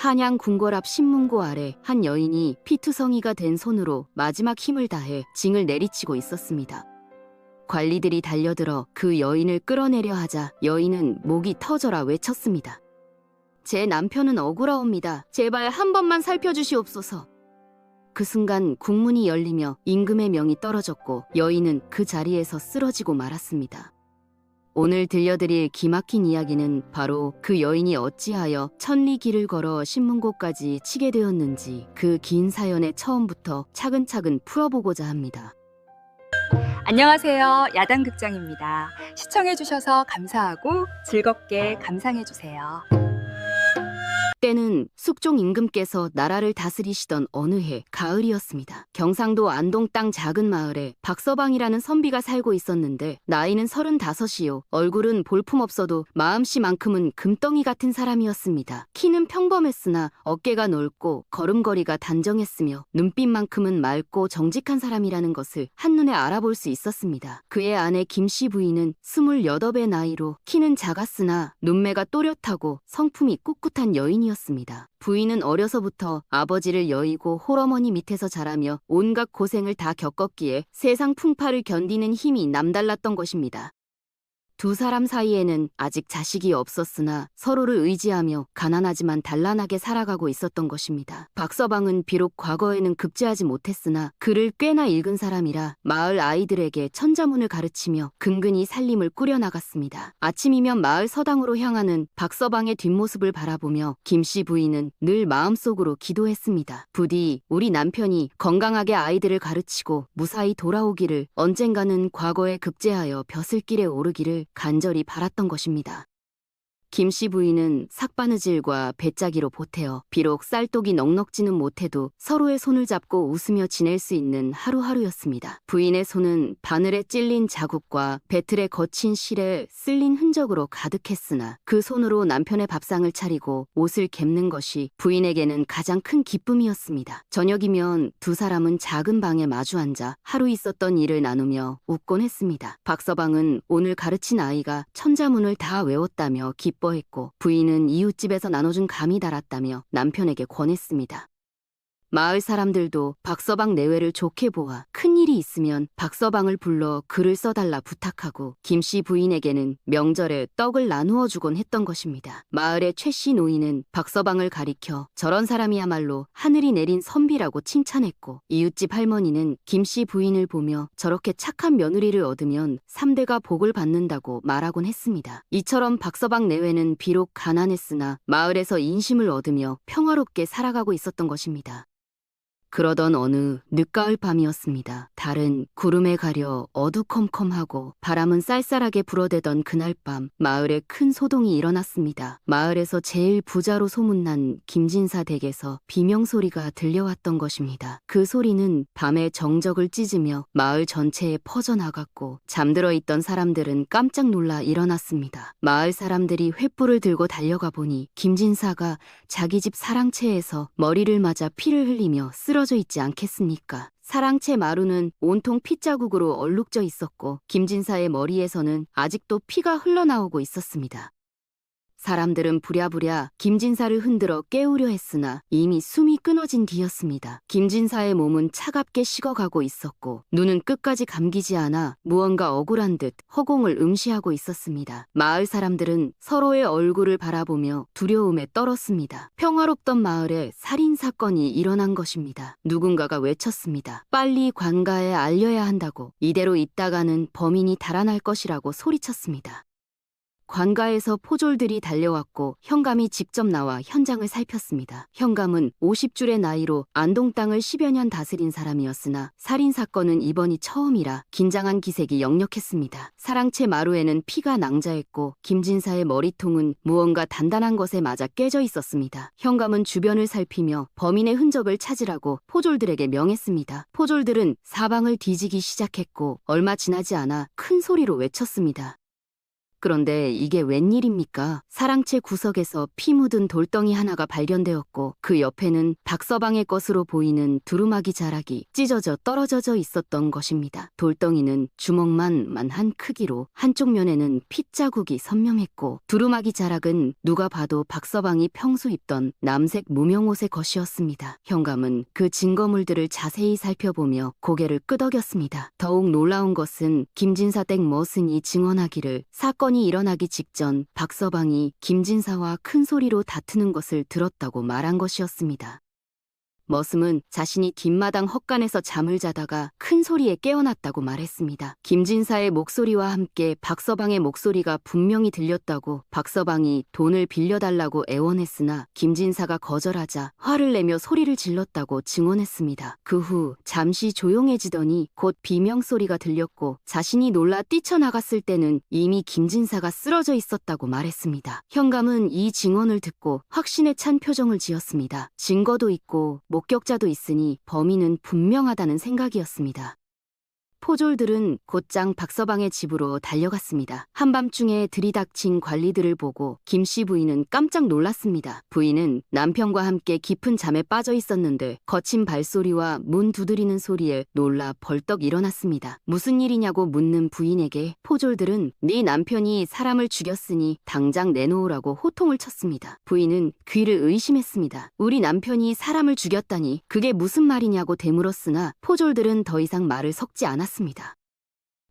한양 궁궐 앞 신문고 아래 한 여인이 피투성이가 된 손으로 마지막 힘을 다해 징을 내리치고 있었습니다. 관리들이 달려들어 그 여인을 끌어내려 하자 여인은 목이 터져라 외쳤습니다. 제 남편은 억울하옵니다. 제발 한 번만 살펴주시옵소서. 그 순간 국문이 열리며 임금의 명이 떨어졌고 여인은 그 자리에서 쓰러지고 말았습니다. 오늘 들려드릴 기막힌 이야기는 바로 그 여인이 어찌하여 천리 길을 걸어 신문고까지 치게 되었는지 그 긴 사연의 처음부터 차근차근 풀어보고자 합니다. 안녕하세요. 야당극장입니다. 시청해주셔서 감사하고 즐겁게 감상해주세요. 때는 숙종 임금께서 나라를 다스리시던 어느 해 가을이었습니다. 경상도 안동 땅 작은 마을에 박서방이라는 선비가 살고 있었는데 나이는 35이요. 얼굴은 볼품없어도 마음씨만큼은 금덩이 같은 사람이었습니다. 키는 평범했으나 어깨가 넓고 걸음걸이가 단정했으며 눈빛만큼은 맑고 정직한 사람이라는 것을 한눈에 알아볼 수 있었습니다. 그의 아내 김씨 부인은 28의 나이로 키는 작았으나 눈매가 또렷하고 성품이 꿋꿋한 여인이었습니다. 부인은 어려서부터 아버지를 여의고 홀어머니 밑에서 자라며 온갖 고생을 다 겪었기에 세상 풍파를 견디는 힘이 남달랐던 것입니다. 두 사람 사이에는 아직 자식이 없었으나 서로를 의지하며 가난하지만 단란하게 살아가고 있었던 것입니다. 박서방은 비록 과거에는 급제하지 못했으나 글을 꽤나 읽은 사람이라 마을 아이들에게 천자문을 가르치며 근근히 살림을 꾸려나갔습니다. 아침이면 마을 서당으로 향하는 박서방의 뒷모습을 바라보며 김씨 부인은 늘 마음속으로 기도했습니다. 부디 우리 남편이 건강하게 아이들을 가르치고 무사히 돌아오기를, 언젠가는 과거에 급제하여 벼슬길에 오르기를 간절히 바랐던 것입니다. 김씨 부인은 삭바느질과 배짜기로 보태어 비록 쌀독이 넉넉지는 못해도 서로의 손을 잡고 웃으며 지낼 수 있는 하루하루였습니다. 부인의 손은 바늘에 찔린 자국과 배틀에 거친 실에 쓸린 흔적으로 가득했으나 그 손으로 남편의 밥상을 차리고 옷을 갭는 것이 부인에게는 가장 큰 기쁨이었습니다. 저녁이면 두 사람은 작은 방에 마주 앉아 하루 있었던 일을 나누며 웃곤 했습니다. 박서방은 오늘 가르친 아이가 천자문을 다 외웠다며 기뻐했고 부인은 이웃집에서 나눠준 감이 달았다며 남편에게 권했습니다. 마을 사람들도 박서방 내외를 좋게 보아 큰일이 있으면 박서방을 불러 글을 써달라 부탁하고 김씨 부인에게는 명절에 떡을 나누어 주곤 했던 것입니다. 마을의 최씨 노인은 박서방을 가리켜 저런 사람이야말로 하늘이 내린 선비라고 칭찬했고 이웃집 할머니는 김씨 부인을 보며 저렇게 착한 며느리를 얻으면 3대가 복을 받는다고 말하곤 했습니다. 이처럼 박서방 내외는 비록 가난했으나 마을에서 인심을 얻으며 평화롭게 살아가고 있었던 것입니다. 그러던 어느 늦가을 밤이었습니다. 달은 구름에 가려 어두컴컴하고 바람은 쌀쌀하게 불어대던 그날 밤 마을에 큰 소동이 일어났습니다. 마을에서 제일 부자로 소문난 김진사 댁에서 비명소리가 들려왔던 것입니다. 그 소리는 밤의 정적을 찢으며 마을 전체에 퍼져나갔고 잠들어 있던 사람들은 깜짝 놀라 일어났습니다. 마을 사람들이 횃불을 들고 달려가 보니 김진사가 자기 집 사랑채에서 머리를 맞아 피를 흘리며 쓰러져 있지 않겠습니까? 사랑채 마루는 온통 핏자국으로 얼룩져 있었고 김진사의 머리에서는 아직도 피가 흘러나오고 있었습니다. 사람들은 부랴부랴 김진사를 흔들어 깨우려 했으나 이미 숨이 끊어진 뒤였습니다. 김진사의 몸은 차갑게 식어가고 있었고 눈은 끝까지 감기지 않아 무언가 억울한 듯 허공을 응시하고 있었습니다. 마을 사람들은 서로의 얼굴을 바라보며 두려움에 떨었습니다. 평화롭던 마을에 살인사건이 일어난 것입니다. 누군가가 외쳤습니다. 빨리 관가에 알려야 한다고. 이대로 있다가는 범인이 달아날 것이라고 소리쳤습니다. 관가에서 포졸들이 달려왔고 현감이 직접 나와 현장을 살폈습니다. 현감은 50줄의 나이로 안동 땅을 10여 년 다스린 사람이었으나 살인사건은 이번이 처음이라 긴장한 기색이 역력했습니다. 사랑채 마루에는 피가 낭자했고 김진사의 머리통은 무언가 단단한 것에 맞아 깨져 있었습니다. 현감은 주변을 살피며 범인의 흔적을 찾으라고 포졸들에게 명했습니다. 포졸들은 사방을 뒤지기 시작했고 얼마 지나지 않아 큰 소리로 외쳤습니다. 그런데 이게 웬일입니까? 사랑채 구석에서 피 묻은 돌덩이 하나가 발견되었고 그 옆에는 박서방의 것으로 보이는 두루마기 자락이 찢어져 떨어져 있었던 것입니다. 돌덩이는 주먹만한 크기로 한쪽 면에는 핏자국이 선명했고 두루마기 자락은 누가 봐도 박서방이 평소 입던 남색 무명옷의 것이었습니다. 현감은 그 증거물들을 자세히 살펴보며 고개를 끄덕였습니다. 더욱 놀라운 것은 김진사 댁 머슴이 증언하기를 사건이 일어나기 직전 박서방이 김진사와 큰 소리로 다투는 것을 들었다고 말한 것이었습니다. 머슴은 자신이 뒷마당 헛간에서 잠을 자다가 큰 소리에 깨어났다고 말했습니다. 김진사의 목소리와 함께 박서방의 목소리가 분명히 들렸다고 박서방이 돈을 빌려달라고 애원했으나 김진사가 거절하자 화를 내며 소리를 질렀다고 증언했습니다. 그 후 잠시 조용해지더니 곧 비명소리가 들렸고 자신이 놀라 뛰쳐나갔을 때는 이미 김진사가 쓰러져 있었다고 말했습니다. 현감은 이 증언을 듣고 확신에 찬 표정을 지었습니다. 증거도 있고 목격자도 있으니 범인은 분명하다는 생각이었습니다. 포졸들은 곧장 박서방의 집으로 달려갔습니다. 한밤중에 들이닥친 관리들을 보고 김씨 부인은 깜짝 놀랐습니다. 부인은 남편과 함께 깊은 잠에 빠져 있었는데 거친 발소리와 문 두드리는 소리에 놀라 벌떡 일어났습니다. 무슨 일이냐고 묻는 부인에게 포졸들은 네 남편이 사람을 죽였으니 당장 내놓으라고 호통을 쳤습니다. 부인은 귀를 의심했습니다. 우리 남편이 사람을 죽였다니 그게 무슨 말이냐고 되물었으나 포졸들은 더 이상 말을 섞지 않았습니다.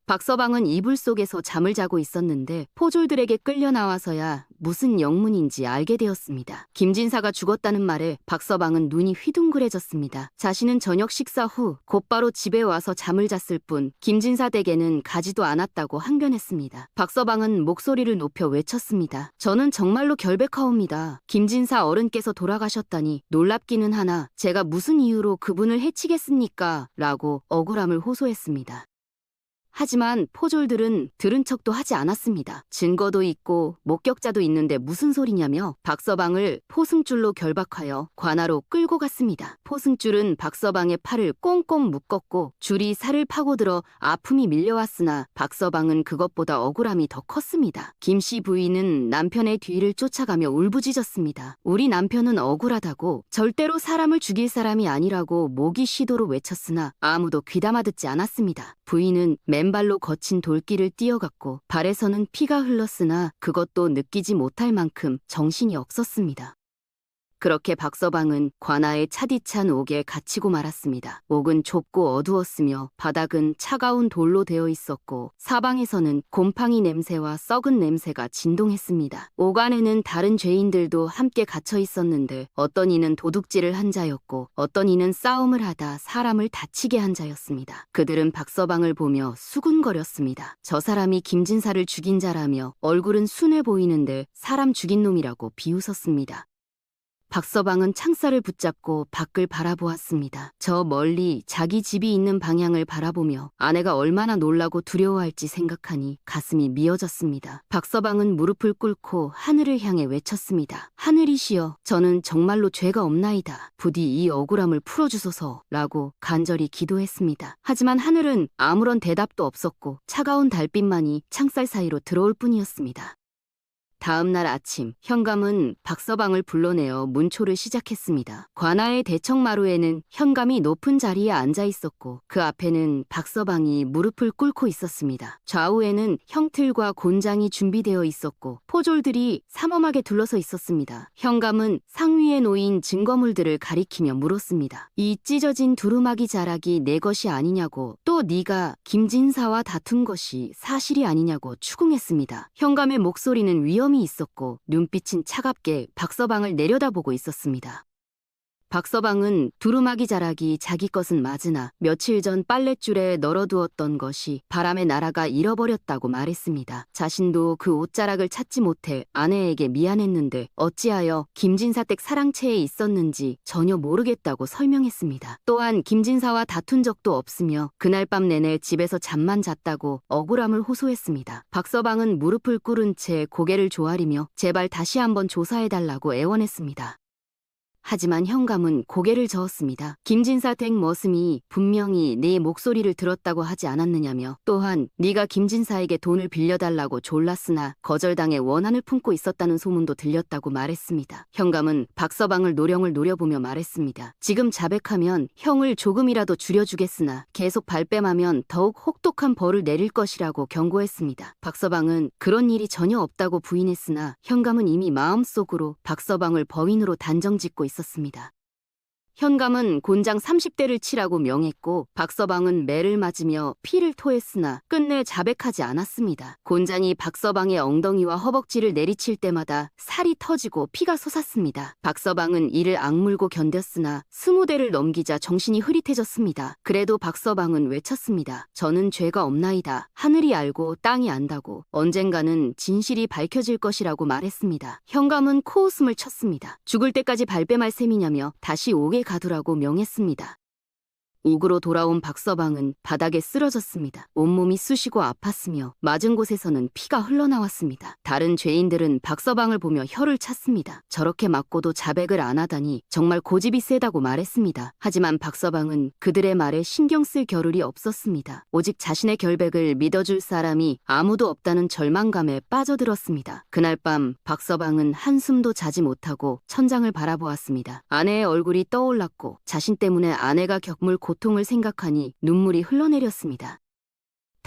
박서방은 이불 속에서 잠을 자고 있었는데 포졸들에게 끌려 나와서야 무슨 영문인지 알게 되었습니다. 김진사가 죽었다는 말에 박서방은 눈이 휘둥그레졌습니다. 자신은 저녁 식사 후 곧바로 집에 와서 잠을 잤을 뿐 김진사 댁에는 가지도 않았다고 항변했습니다. 박서방은 목소리를 높여 외쳤습니다. 저는 정말로 결백하옵니다. 김진사 어른께서 돌아가셨다니 놀랍기는 하나 제가 무슨 이유로 그분을 해치겠습니까? 라고 억울함을 호소했습니다. 하지만 포졸들은 들은 척도 하지 않았습니다. 증거도 있고 목격자도 있는데 무슨 소리냐며 박서방을 포승줄로 결박하여 관아로 끌고 갔습니다. 포승줄은 박서방의 팔을 꽁꽁 묶었고 줄이 살을 파고들어 아픔이 밀려왔으나 박서방은 그것보다 억울함이 더 컸습니다. 김씨 부인은 남편의 뒤를 쫓아가며 울부짖었습니다. 우리 남편은 억울하다고 절대로 사람을 죽일 사람이 아니라고 모기 시도로 외쳤으나 아무도 귀담아 듣지 않았습니다. 부인은 맨발로 거친 돌길을 뛰어갔고 발에서는 피가 흘렀으나 그것도 느끼지 못할 만큼 정신이 없었습니다. 그렇게 박서방은 관아의 차디찬 옥에 갇히고 말았습니다. 옥은 좁고 어두웠으며 바닥은 차가운 돌로 되어 있었고 사방에서는 곰팡이 냄새와 썩은 냄새가 진동했습니다. 옥 안에는 다른 죄인들도 함께 갇혀 있었는데 어떤 이는 도둑질을 한 자였고 어떤 이는 싸움을 하다 사람을 다치게 한 자였습니다. 그들은 박서방을 보며 수군거렸습니다. 저 사람이 김진사를 죽인 자라며 얼굴은 순해 보이는데 사람 죽인 놈이라고 비웃었습니다. 박서방은 창살을 붙잡고 밖을 바라보았습니다. 저 멀리 자기 집이 있는 방향을 바라보며 아내가 얼마나 놀라고 두려워할지 생각하니 가슴이 미어졌습니다. 박서방은 무릎을 꿇고 하늘을 향해 외쳤습니다. 하늘이시여, 저는 정말로 죄가 없나이다. 부디 이 억울함을 풀어주소서라고 간절히 기도했습니다. 하지만 하늘은 아무런 대답도 없었고 차가운 달빛만이 창살 사이로 들어올 뿐이었습니다. 다음 날 아침, 현감은 박서방을 불러내어 문초를 시작했습니다. 관아의 대청마루에는 현감이 높은 자리에 앉아 있었고 그 앞에는 박서방이 무릎을 꿇고 있었습니다. 좌우에는 형틀과 곤장이 준비되어 있었고 포졸들이 삼엄하게 둘러서 있었습니다. 현감은 상위에 놓인 증거물들을 가리키며 물었습니다. 이 찢어진 두루마기 자락이 내 것이 아니냐고, 또 네가 김진사와 다툰 것이 사실이 아니냐고 추궁했습니다. 현감의 목소리는 위험이 있었고 눈빛은 차갑게 박서방을 내려다보고 있었습니다. 박서방은 두루마기 자락이 자기 것은 맞으나 며칠 전 빨랫줄에 널어두었던 것이 바람에 날아가 잃어버렸다고 말했습니다. 자신도 그 옷자락을 찾지 못해 아내에게 미안했는데 어찌하여 김진사 댁 사랑채에 있었는지 전혀 모르겠다고 설명했습니다. 또한 김진사와 다툰 적도 없으며 그날 밤 내내 집에서 잠만 잤다고 억울함을 호소했습니다. 박서방은 무릎을 꿇은 채 고개를 조아리며 제발 다시 한번 조사해달라고 애원했습니다. 하지만 현감은 고개를 저었습니다. 김진사 댁 머슴이 분명히 내 목소리를 들었다고 하지 않았느냐며, 또한 네가 김진사에게 돈을 빌려달라고 졸랐으나 거절당해 원한을 품고 있었다는 소문도 들렸다고 말했습니다. 현감은 박서방을 노령을 노려보며 말했습니다. 지금 자백하면 형을 조금이라도 줄여주겠으나 계속 발뺌하면 더욱 혹독한 벌을 내릴 것이라고 경고했습니다. 박서방은 그런 일이 전혀 없다고 부인했으나 현감은 이미 마음속으로 박서방을 범인으로 단정짓고 있었습니다. 현감은 곤장 30대를 치라고 명했고 박서방은 매를 맞으며 피를 토했으나 끝내 자백하지 않았습니다. 곤장이 박서방의 엉덩이와 허벅지를 내리칠 때마다 살이 터지고 피가 솟았습니다. 박서방은 이를 악물고 견뎠으나 20대를 넘기자 정신이 흐릿해졌습니다. 그래도 박서방은 외쳤습니다. 저는 죄가 없나이다. 하늘이 알고 땅이 안다고. 언젠가는 진실이 밝혀질 것이라고 말했습니다. 현감은 코웃음을 쳤습니다. 죽을 때까지 발뺌할 셈이냐며 다시 옥에 가두라고 명했습니다. 옥으로 돌아온 박서방은 바닥에 쓰러졌습니다. 온몸이 쑤시고 아팠으며 맞은 곳에서는 피가 흘러나왔습니다. 다른 죄인들은 박서방을 보며 혀를 찼습니다. 저렇게 맞고도 자백을 안 하다니 정말 고집이 세다고 말했습니다. 하지만 박서방은 그들의 말에 신경 쓸 겨를이 없었습니다. 오직 자신의 결백을 믿어줄 사람이 아무도 없다는 절망감에 빠져들었습니다. 그날 밤 박서방은 한숨도 자지 못하고 천장을 바라보았습니다. 아내의 얼굴이 떠올랐고 자신 때문에 아내가 겪을 고통을 생각하니 눈물이 흘러내렸습니다.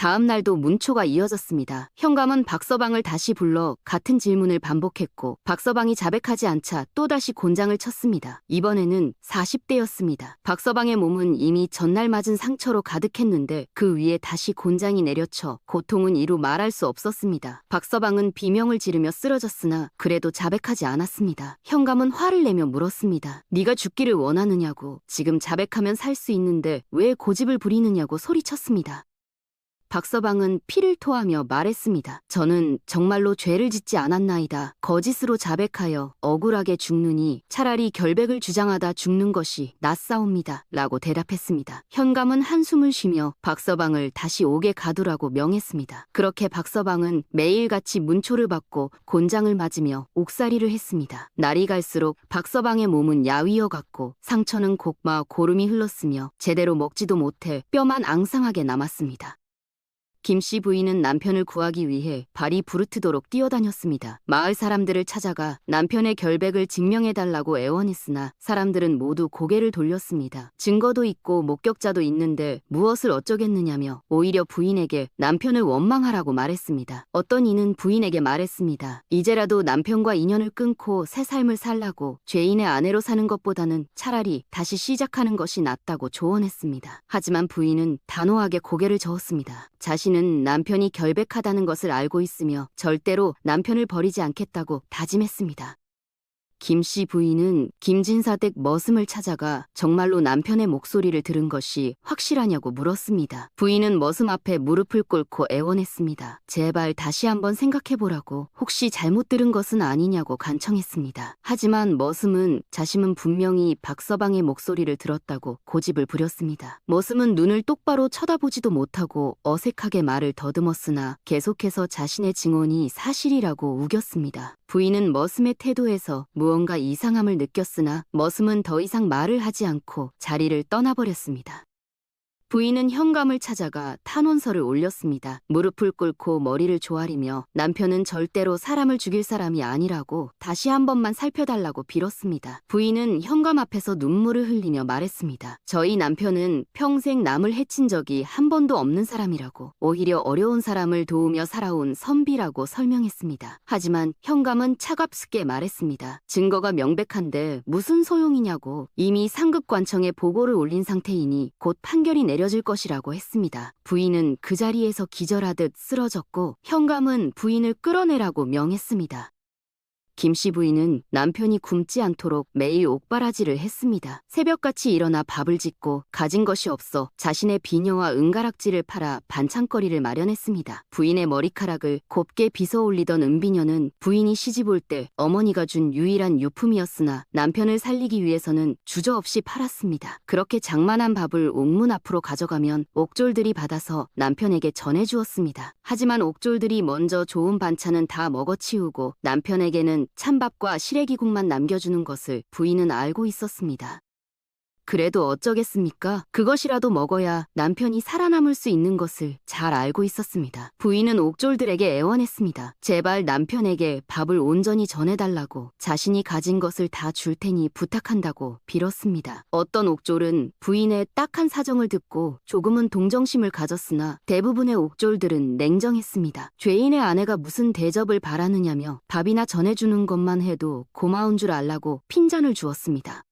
다음 날도 문초가 이어졌습니다. 현감은 박서방을 다시 불러 같은 질문을 반복했고 박서방이 자백하지 않자 또다시 곤장을 쳤습니다. 이번에는 40대였습니다. 박서방의 몸은 이미 전날 맞은 상처로 가득했는데 그 위에 다시 곤장이 내려쳐 고통은 이루 말할 수 없었습니다. 박서방은 비명을 지르며 쓰러졌으나 그래도 자백하지 않았습니다. 현감은 화를 내며 물었습니다. 네가 죽기를 원하느냐고. 지금 자백하면 살 수 있는데 왜 고집을 부리느냐고 소리쳤습니다. 박서방은 피를 토하며 말했습니다. 저는 정말로 죄를 짓지 않았나이다. 거짓으로 자백하여 억울하게 죽느니 차라리 결백을 주장하다 죽는 것이 낫사옵니다. 라고 대답했습니다. 현감은 한숨을 쉬며 박서방을 다시 옥에 가두라고 명했습니다. 그렇게 박서방은 매일같이 문초를 받고 곤장을 맞으며 옥살이를 했습니다. 날이 갈수록 박서방의 몸은 야위어갔고 상처는 곡마 고름이 흘렀으며 제대로 먹지도 못해 뼈만 앙상하게 남았습니다. 김씨 부인은 남편을 구하기 위해 발이 부르트도록 뛰어다녔습니다. 마을 사람들을 찾아가 남편의 결백을 증명해달라고 애원했으나 사람들은 모두 고개를 돌렸습니다. 증거도 있고 목격자도 있는데 무엇을 어쩌겠느냐며 오히려 부인에게 남편을 원망하라고 말했습니다. 어떤 이는 부인에게 말했습니다. 이제라도 남편과 인연을 끊고 새 삶을 살라고. 죄인의 아내로 사는 것보다는 차라리 다시 시작하는 것이 낫다고 조언했습니다. 하지만 부인은 단호하게 고개를 저었습니다. 자신은 남편이 결백하다는 것을 알고 있으며 절대로 남편을 버리지 않겠다고 다짐했습니다. 김씨 부인은 김진사 댁 머슴을 찾아가 정말로 남편의 목소리를 들은 것이 확실하냐고 물었습니다. 부인은 머슴 앞에 무릎을 꿇고 애원했습니다. 제발 다시 한번 생각해보라고. 혹시 잘못 들은 것은 아니냐고 간청했습니다. 하지만 머슴은 자신은 분명히 박서방의 목소리를 들었다고 고집을 부렸습니다. 머슴은 눈을 똑바로 쳐다보지도 못하고 어색하게 말을 더듬었으나 계속해서 자신의 증언이 사실이라고 우겼습니다. 부인은 머슴의 태도에서 무언가 이상함을 느꼈으나 머슴은 더 이상 말을 하지 않고 자리를 떠나버렸습니다. 부인은 현감을 찾아가 탄원서를 올렸습니다. 무릎을 꿇고 머리를 조아리며 남편은 절대로 사람을 죽일 사람이 아니라고 다시 한 번만 살펴달라고 빌었습니다. 부인은 현감 앞에서 눈물을 흘리며 말했습니다. 저희 남편은 평생 남을 해친 적이 한 번도 없는 사람이라고. 오히려 어려운 사람을 도우며 살아온 선비라고 설명했습니다. 하지만 현감은 차갑게 말했습니다. 증거가 명백한데 무슨 소용이냐고. 이미 상급관청에 보고를 올린 상태이니 곧 판결이 내려질 것이라고 했습니다. 부인은 그 자리에서 기절하듯 쓰러졌고 현감은 부인을 끌어내라고 명했습니다. 김씨 부인은 남편이 굶지 않도록 매일 옥바라지를 했습니다. 새벽같이 일어나 밥을 짓고 가진 것이 없어 자신의 비녀와 은가락지를 팔아 반찬거리를 마련했습니다. 부인의 머리카락을 곱게 빗어 올리던 은비녀는 부인이 시집올 때 어머니가 준 유일한 유품이었으나 남편을 살리기 위해서는 주저없이 팔았습니다. 그렇게 장만한 밥을 옥문 앞으로 가져가면 옥졸들이 받아서 남편에게 전해주었습니다. 하지만 옥졸들이 먼저 좋은 반찬은 다 먹어치우고 남편에게는 남편에게는 찬밥과 시래기국만 남겨주는 것을 부인은 알고 있었습니다. 그래도 어쩌겠습니까? 그것이라도 먹어야 남편이 살아남을 수 있는 것을 잘 알고 있었습니다. 부인은 옥졸들에게 애원했습니다. 제발 남편에게 밥을 온전히 전해달라고, 자신이 가진 것을 다 줄 테니 부탁한다고 빌었습니다. 어떤 옥졸은 부인의 딱한 사정을 듣고 조금은 동정심을 가졌으나 대부분의 옥졸들은 냉정했습니다. 죄인의 아내가 무슨 대접을 바라느냐며 밥이나 전해주는 것만 해도 고마운 줄 알라고 핀잔을 주었습니다.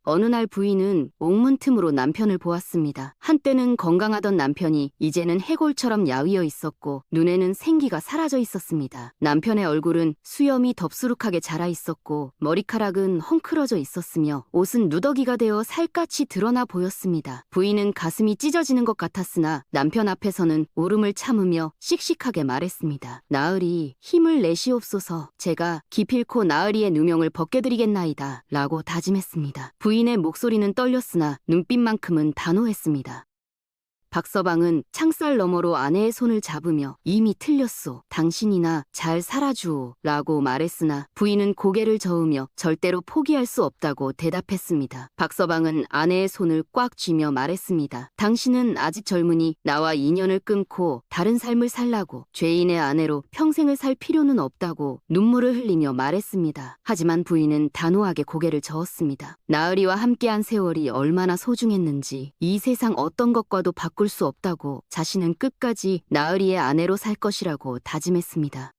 어느 날 부인은 옥문 틈으로 남편을 보았습니다. 한때는 건강하던 남편이 이제는 해골처럼 야위어 있었고 눈에는 생기가 사라져 있었습니다. 남편의 얼굴은 수염이 덥수룩하게 자라 있었고 머리카락은 헝클어져 있었으며 옷은 누더기가 되어 살갗이 드러나 보였습니다. 부인은 가슴이 찢어지는 것 같았으나 남편 앞에서는 울음을 참으며 씩씩하게 말했습니다. 나으리, 힘을 내시옵소서. 제가 기필코 나으리의 누명을 벗겨드리겠나이다 라고 다짐했습니다. 부인의 목소리는 떨렸으나 눈빛만큼은 단호했습니다. 박서방은 창살 너머로 아내의 손을 잡으며 이미 틀렸소. 당신이나 잘 살아주오 라고 말했으나 부인은 고개를 저으며 절대로 포기할 수 없다고 대답했습니다. 박서방은 아내의 손을 꽉 쥐며 말했습니다. 당신은 아직 젊으니 나와 인연을 끊고 다른 삶을 살라고, 죄인의 아내로 평생을 살 필요는 없다고 눈물을 흘리며 말했습니다. 하지만 부인은 단호하게 고개를 저었습니다. 나으리와 함께한 세월이 얼마나 소중했는지 이 세상 어떤 것과도 바꿀 수 없다고, 자신은 끝까지 나으리의 아내로 살 것이라고 다짐했습니다.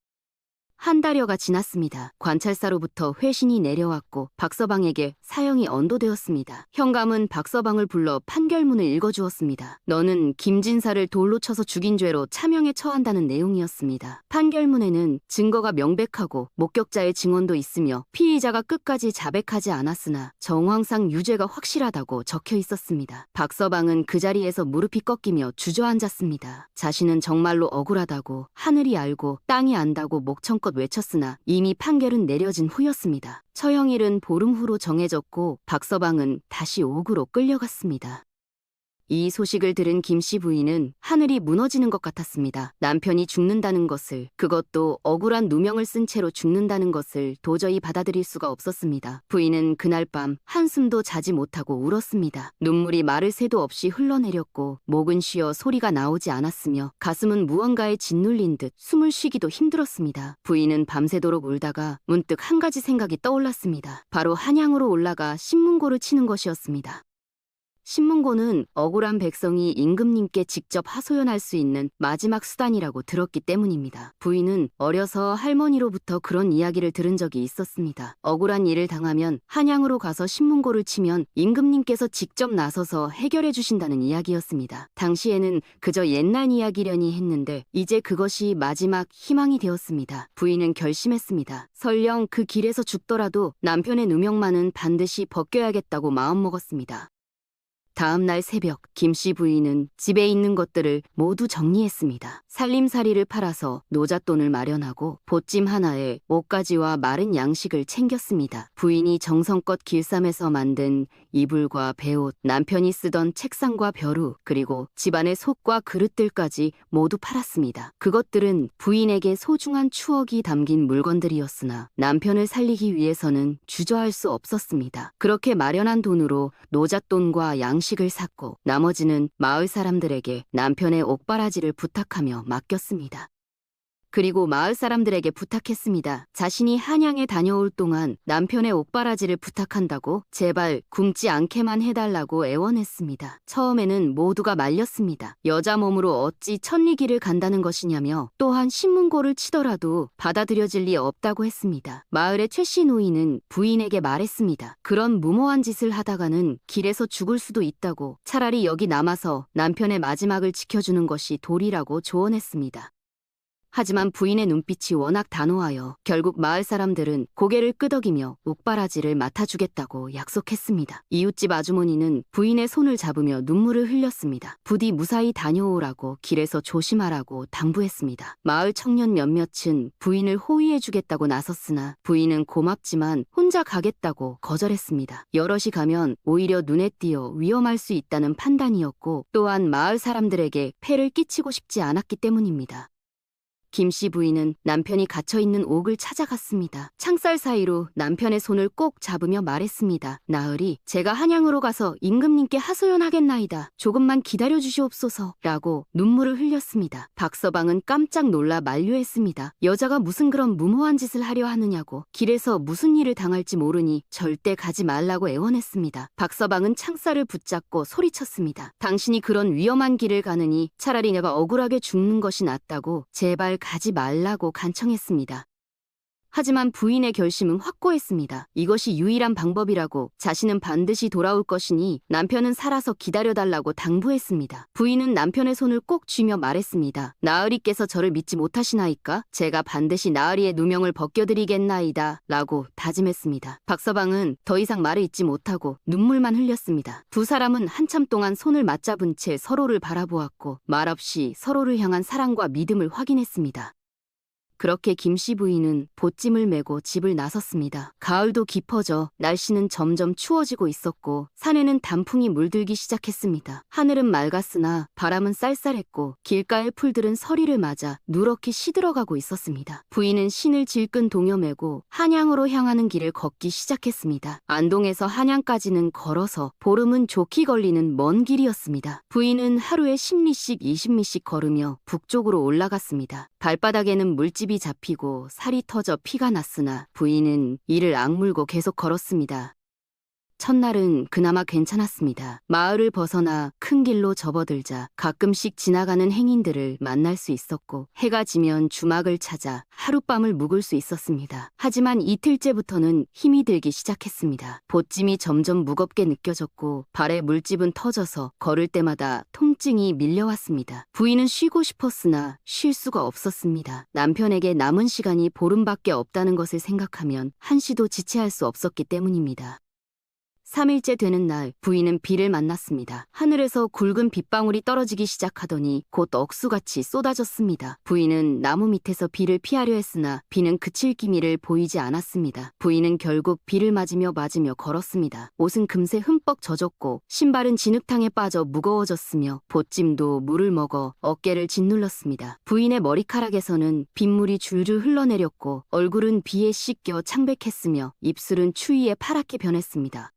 한 달여가 지났습니다. 관찰사로부터 회신이 내려왔고 박서방에게 사형이 언도되었습니다. 현감은 박서방을 불러 판결문을 읽어주었습니다. 너는 김진사를 돌로 쳐서 죽인 죄로 차명에 처한다는 내용이었습니다. 판결문에는 증거가 명백하고 목격자의 증언도 있으며 피의자가 끝까지 자백하지 않았으나 정황상 유죄가 확실하다고 적혀 있었습니다. 박서방은 그 자리에서 무릎이 꺾이며 주저앉았습니다. 자신은 정말로 억울하다고, 하늘이 알고 땅이 안다고 목청껏 외쳤으나 이미 판결은 내려진 후였습니다. 처형일은 보름 후로 정해졌고 박서방은 다시 옥으로 끌려갔습니다. 이 소식을 들은 김씨 부인은 하늘이 무너지는 것 같았습니다. 남편이 죽는다는 것을, 그것도 억울한 누명을 쓴 채로 죽는다는 것을 도저히 받아들일 수가 없었습니다. 부인은 그날 밤 한숨도 자지 못하고 울었습니다. 눈물이 마를 새도 없이 흘러내렸고 목은 쉬어 소리가 나오지 않았으며 가슴은 무언가에 짓눌린 듯 숨을 쉬기도 힘들었습니다. 부인은 밤새도록 울다가 문득 한 가지 생각이 떠올랐습니다. 바로 한양으로 올라가 신문고를 치는 것이었습니다. 신문고는 억울한 백성이 임금님께 직접 하소연할 수 있는 마지막 수단이라고 들었기 때문입니다. 부인은 어려서 할머니로부터 그런 이야기를 들은 적이 있었습니다. 억울한 일을 당하면 한양으로 가서 신문고를 치면 임금님께서 직접 나서서 해결해 주신다는 이야기였습니다. 당시에는 그저 옛날 이야기려니 했는데 이제 그것이 마지막 희망이 되었습니다. 부인은 결심했습니다. 설령 그 길에서 죽더라도 남편의 누명만은 반드시 벗겨야겠다고 마음먹었습니다. 다음 날 새벽 김씨 부인은 집에 있는 것들을 모두 정리했습니다. 살림살이를 팔아서 노잣돈을 마련하고 보찜 하나에 옷가지와 마른 양식을 챙겼습니다. 부인이 정성껏 길쌈에서 만든 이불과 베옷, 남편이 쓰던 책상과 벼루, 그리고 집안의 솥과 그릇들까지 모두 팔았습니다. 그것들은 부인에게 소중한 추억이 담긴 물건들이었으나 남편을 살리기 위해서는 주저할 수 없었습니다. 그렇게 마련한 돈으로 노잣돈과 양식을 샀고 나머지는 마을 사람들에게 남편의 옥바라지를 부탁하며 맡겼습니다. 그리고 마을 사람들에게 부탁했습니다. 자신이 한양에 다녀올 동안 남편의 옥바라지를 부탁한다고 제발 굶지 않게만 해달라고 애원했습니다. 처음에는 모두가 말렸습니다. 여자 몸으로 어찌 천리길을 간다는 것이냐며 또한 신문고를 치더라도 받아들여질 리 없다고 했습니다. 마을의 최씨 노인은 부인에게 말했습니다. 그런 무모한 짓을 하다가는 길에서 죽을 수도 있다고, 차라리 여기 남아서 남편의 마지막을 지켜주는 것이 도리라고 조언했습니다. 하지만 부인의 눈빛이 워낙 단호하여 결국 마을 사람들은 고개를 끄덕이며 옥바라지를 맡아주겠다고 약속했습니다. 이웃집 아주머니는 부인의 손을 잡으며 눈물을 흘렸습니다. 부디 무사히 다녀오라고, 길에서 조심하라고 당부했습니다. 마을 청년 몇몇은 부인을 호위해주겠다고 나섰으나 부인은 고맙지만 혼자 가겠다고 거절했습니다. 여럿이 가면 오히려 눈에 띄어 위험할 수 있다는 판단이었고 또한 마을 사람들에게 폐를 끼치고 싶지 않았기 때문입니다. 김씨 부인은 남편이 갇혀있는 옥을 찾아갔습니다. 창살 사이로 남편의 손을 꼭 잡으며 말했습니다. 나으리, 제가 한양으로 가서 임금님께 하소연하겠나이다. 조금만 기다려주시옵소서. 라고 눈물을 흘렸습니다. 박서방은 깜짝 놀라 만류했습니다. 여자가 무슨 그런 무모한 짓을 하려 하느냐고. 길에서 무슨 일을 당할지 모르니 절대 가지 말라고 애원했습니다. 박서방은 창살을 붙잡고 소리쳤습니다. 당신이 그런 위험한 길을 가느니 차라리 내가 억울하게 죽는 것이 낫다고 제발 가지 말라고 간청했습니다. 하지만 부인의 결심은 확고했습니다. 이것이 유일한 방법이라고, 자신은 반드시 돌아올 것이니 남편은 살아서 기다려달라고 당부했습니다. 부인은 남편의 손을 꼭 쥐며 말했습니다. 나으리께서 저를 믿지 못하시나이까? 제가 반드시 나으리의 누명을 벗겨드리겠나이다. 라고 다짐했습니다. 박서방은 더 이상 말을 잇지 못하고 눈물만 흘렸습니다. 두 사람은 한참 동안 손을 맞잡은 채 서로를 바라보았고 말없이 서로를 향한 사랑과 믿음을 확인했습니다. 그렇게 김씨 부인은 보찜을 메고 집을 나섰습니다. 가을도 깊어져 날씨는 점점 추워지고 있었고 산에는 단풍이 물들기 시작했습니다. 하늘은 맑았으나 바람은 쌀쌀했고 길가의 풀들은 서리를 맞아 누렇게 시들어가고 있었습니다. 부인은 신을 질끈 동여매고 한양으로 향하는 길을 걷기 시작했습니다. 안동에서 한양까지는 걸어서 보름은 좋게 걸리는 먼 길이었습니다. 부인은 하루에 10리씩 20리씩 걸으며 북쪽으로 올라갔습니다. 발바닥에는 물집이 잡히고 살이 터져 피가 났으나 부인은 이를 악물고 계속 걸었습니다. 첫날은 그나마 괜찮았습니다. 마을을 벗어나 큰 길로 접어들자 가끔씩 지나가는 행인들을 만날 수 있었고 해가 지면 주막을 찾아 하룻밤을 묵을 수 있었습니다. 하지만 이틀째부터는 힘이 들기 시작했습니다. 보찜이 점점 무겁게 느껴졌고 발에 물집은 터져서 걸을 때마다 통증이 밀려왔습니다. 부인은 쉬고 싶었으나 쉴 수가 없었습니다. 남편에게 남은 시간이 보름밖에 없다는 것을 생각하면 한시도 지체할 수 없었기 때문입니다. 3일째 되는 날 부인은 비를 만났습니다. 하늘에서 굵은 빗방울이 떨어지기 시작하더니 곧 억수같이 쏟아졌습니다. 부인은 나무 밑에서 비를 피하려 했으나 비는 그칠 기미를 보이지 않았습니다. 부인은 결국 비를 맞으며 걸었습니다. 옷은 금세 흠뻑 젖었고 신발은 진흙탕에 빠져 무거워졌으며 보찜도 물을 먹어 어깨를 짓눌렀습니다. 부인의 머리카락에서는 빗물이 줄줄 흘러내렸고 얼굴은 비에 씻겨 창백했으며 입술은 추위에 파랗게 변했습니다.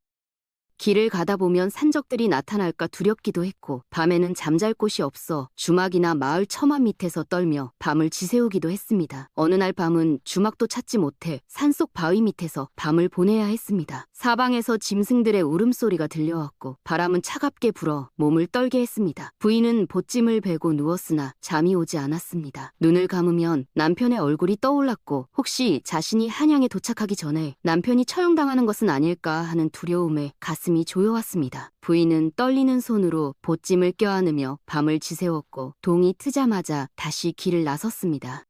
길을 가다 보면 산적들이 나타날까 두렵기도 했고 밤에는 잠잘 곳이 없어 주막이나 마을 처마 밑에서 떨며 밤을 지새우기도 했습니다. 어느 날 밤은 주막도 찾지 못해 산속 바위 밑에서 밤을 보내야 했습니다. 사방에서 짐승들의 울음소리가 들려왔고 바람은 차갑게 불어 몸을 떨게 했습니다. 부인은 보찜을 베고 누웠으나 잠이 오지 않았습니다. 눈을 감으면 남편의 얼굴이 떠올랐고 혹시 자신이 한양에 도착하기 전에 남편이 처형당하는 것은 아닐까 하는 두려움에 가슴이 조여왔습니다. 부인은 떨리는 손으로 보찜을 껴안으며 밤을 지새웠고 동이 트자마자 다시 길을 나섰습니다.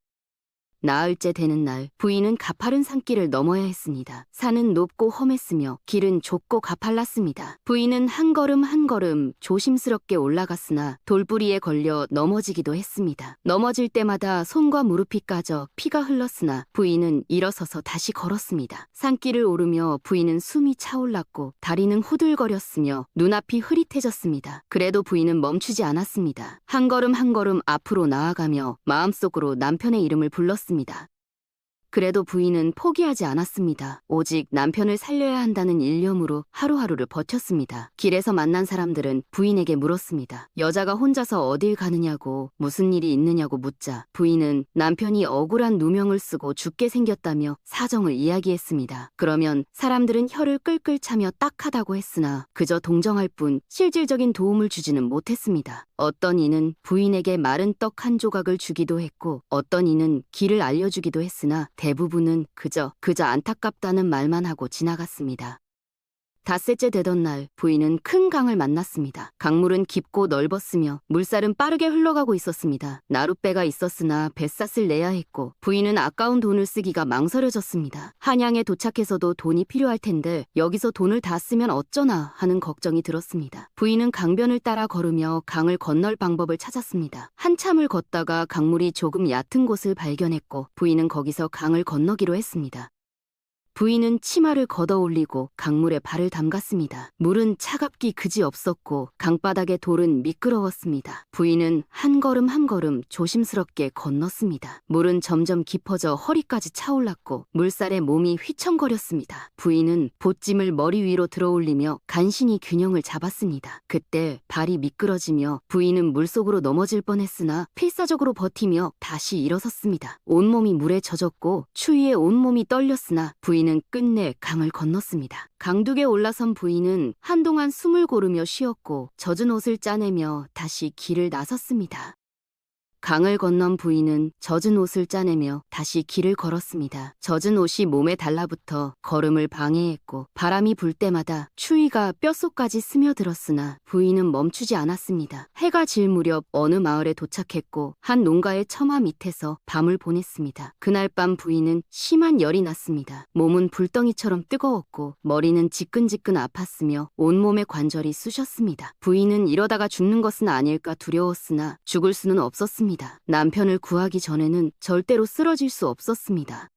나흘째 되는 날 부인은 가파른 산길을 넘어야 했습니다. 산은 높고 험했으며 길은 좁고 가팔랐습니다. 부인은 한 걸음 한 걸음 조심스럽게 올라갔으나 돌부리에 걸려 넘어지기도 했습니다. 넘어질 때마다 손과 무릎이 까져 피가 흘렀으나 부인은 일어서서 다시 걸었습니다. 산길을 오르며 부인은 숨이 차올랐고 다리는 후들거렸으며 눈앞이 흐릿해졌습니다. 그래도 부인은 멈추지 않았습니다. 한 걸음 한 걸음 앞으로 나아가며 마음속으로 남편의 이름을 불렀습니다. 그래도 부인은 포기하지 않았습니다. 오직 남편을 살려야 한다는 일념으로 하루하루를 버텼습니다. 길에서 만난 사람들은 부인에게 물었습니다. 여자가 혼자서 어딜 가느냐고 무슨 일이 있느냐고 묻자 부인은 남편이 억울한 누명을 쓰고 죽게 생겼다며 사정을 이야기했습니다. 그러면 사람들은 혀를 끌끌 차며 딱하다고 했으나 그저 동정할 뿐 실질적인 도움을 주지는 못했습니다. 어떤 이는 부인에게 마른 떡 한 조각을 주기도 했고 어떤 이는 길을 알려주기도 했으나 대부분은 그저 안타깝다는 말만 하고 지나갔습니다. 닷새째 되던 날 부인은 큰 강을 만났습니다. 강물은 깊고 넓었으며 물살은 빠르게 흘러가고 있었습니다. 나룻배가 있었으나 뱃삿을 내야 했고 부인은 아까운 돈을 쓰기가 망설여졌습니다. 한양에 도착해서도 돈이 필요할 텐데 여기서 돈을 다 쓰면 어쩌나 하는 걱정이 들었습니다. 부인은 강변을 따라 걸으며 강을 건널 방법을 찾았습니다. 한참을 걷다가 강물이 조금 얕은 곳을 발견했고 부인은 거기서 강을 건너기로 했습니다. 부인은 치마를 걷어 올리고 강물에 발을 담갔습니다. 물은 차갑기 그지 없었고 강바닥의 돌은 미끄러웠습니다. 부인은 한 걸음 한 걸음 조심스럽게 건넜습니다. 물은 점점 깊어져 허리까지 차올랐고 물살에 몸이 휘청거렸습니다. 부인은 보찜을 머리 위로 들어올리며 간신히 균형을 잡았습니다. 그때 발이 미끄러지며 부인은 물속으로 넘어질 뻔했으나 필사적으로 버티며 다시 일어섰습니다. 온몸이 물에 젖었고 추위에 온몸이 떨렸으나 부인은 끝내 강을 건넜습니다. 강둑에 올라선 부인은 한동안 숨을 고르며 쉬었고 젖은 옷을 짜내며 다시 길을 나섰습니다. 강을 건넌 부인은 젖은 옷을 짜내며 다시 길을 걸었습니다. 젖은 옷이 몸에 달라붙어 걸음을 방해했고 바람이 불 때마다 추위가 뼛속까지 스며들었으나 부인은 멈추지 않았습니다. 해가 질 무렵 어느 마을에 도착했고 한 농가의 처마 밑에서 밤을 보냈습니다. 그날 밤 부인은 심한 열이 났습니다. 몸은 불덩이처럼 뜨거웠고 머리는 지끈지끈 아팠으며 온몸의 관절이 쑤셨습니다. 부인은 이러다가 죽는 것은 아닐까 두려웠으나 죽을 수는 없었습니다. 남편을 구하기 전에는 절대로 쓰러질 수 없었습니다.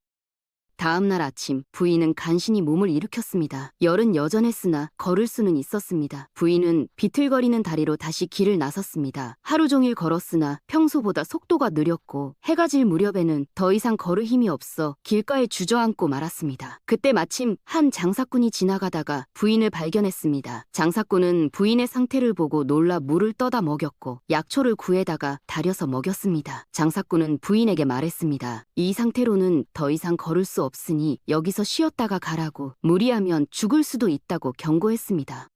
다음날 아침 부인은 간신히 몸을 일으켰습니다. 열은 여전했으나 걸을 수는 있었습니다. 부인은 비틀거리는 다리로 다시 길을 나섰습니다. 하루 종일 걸었으나 평소보다 속도가 느렸고 해가 질 무렵에는 더 이상 걸을 힘이 없어 길가에 주저앉고 말았습니다. 그때 마침 한 장사꾼이 지나가다가 부인을 발견했습니다. 장사꾼은 부인의 상태를 보고 놀라 물을 떠다 먹였고 약초를 구해다가 달여서 먹였습니다. 장사꾼은 부인에게 말했습니다. 이 상태로는 더 이상 걸을 수 없으니 여기서 쉬었다가 가라고, 무리하면 죽을 수도 있다고 경고했습니다.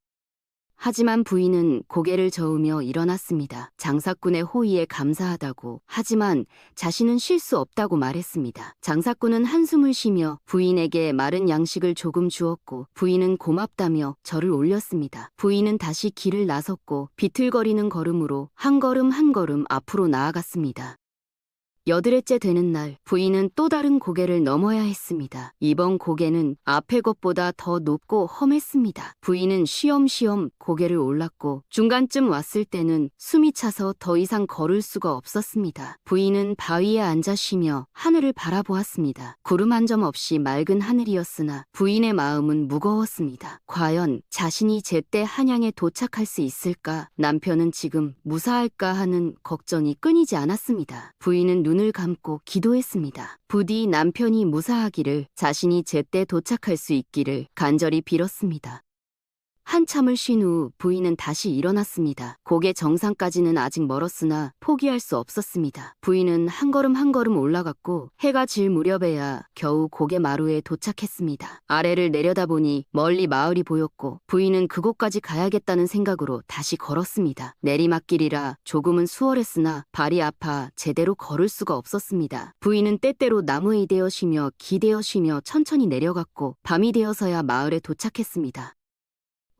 하지만 부인은 고개를 저으며 일어났습니다. 장사꾼의 호의에 감사하다고, 하지만 자신은 쉴 수 없다고 말했습니다. 장사꾼은 한숨을 쉬며 부인에게 마른 양식을 조금 주었고 부인은 고맙다며 절을 올렸습니다. 부인은 다시 길을 나섰고 비틀거리는 걸음으로 한 걸음 한 걸음 앞으로 나아갔습니다. 8회째 되는 날 부인은 또 다른 고개를 넘어야 했습니다. 이번 고개는 앞의 것보다 더 높고 험했습니다. 부인은 쉬엄쉬엄 고개를 올랐고 중간쯤 왔을 때는 숨이 차서 더 이상 걸을 수가 없었습니다. 부인은 바위에 앉아 쉬며 하늘을 바라보았습니다. 구름 한 점 없이 맑은 하늘이었으나 부인의 마음은 무거웠습니다. 과연 자신이 제때 한양에 도착할 수 있을까? 남편은 지금 무사할까 하는 걱정이 끊이지 않았습니다. 부인은 눈을 감고 기도했습니다. 부디 남편이 무사하기를, 자신이 제때 도착할 수 있기를 간절히 빌었습니다. 한참을 쉰 후 부인은 다시 일어났습니다. 고개 정상까지는 아직 멀었으나 포기할 수 없었습니다. 부인은 한 걸음 한 걸음 올라갔고 해가 질 무렵에야 겨우 고개 마루에 도착했습니다. 아래를 내려다보니 멀리 마을이 보였고 부인은 그곳까지 가야겠다는 생각으로 다시 걸었습니다. 내리막길이라 조금은 수월했으나 발이 아파 제대로 걸을 수가 없었습니다. 부인은 때때로 나무에 이대어 쉬며 기대어 쉬며 천천히 내려갔고 밤이 되어서야 마을에 도착했습니다.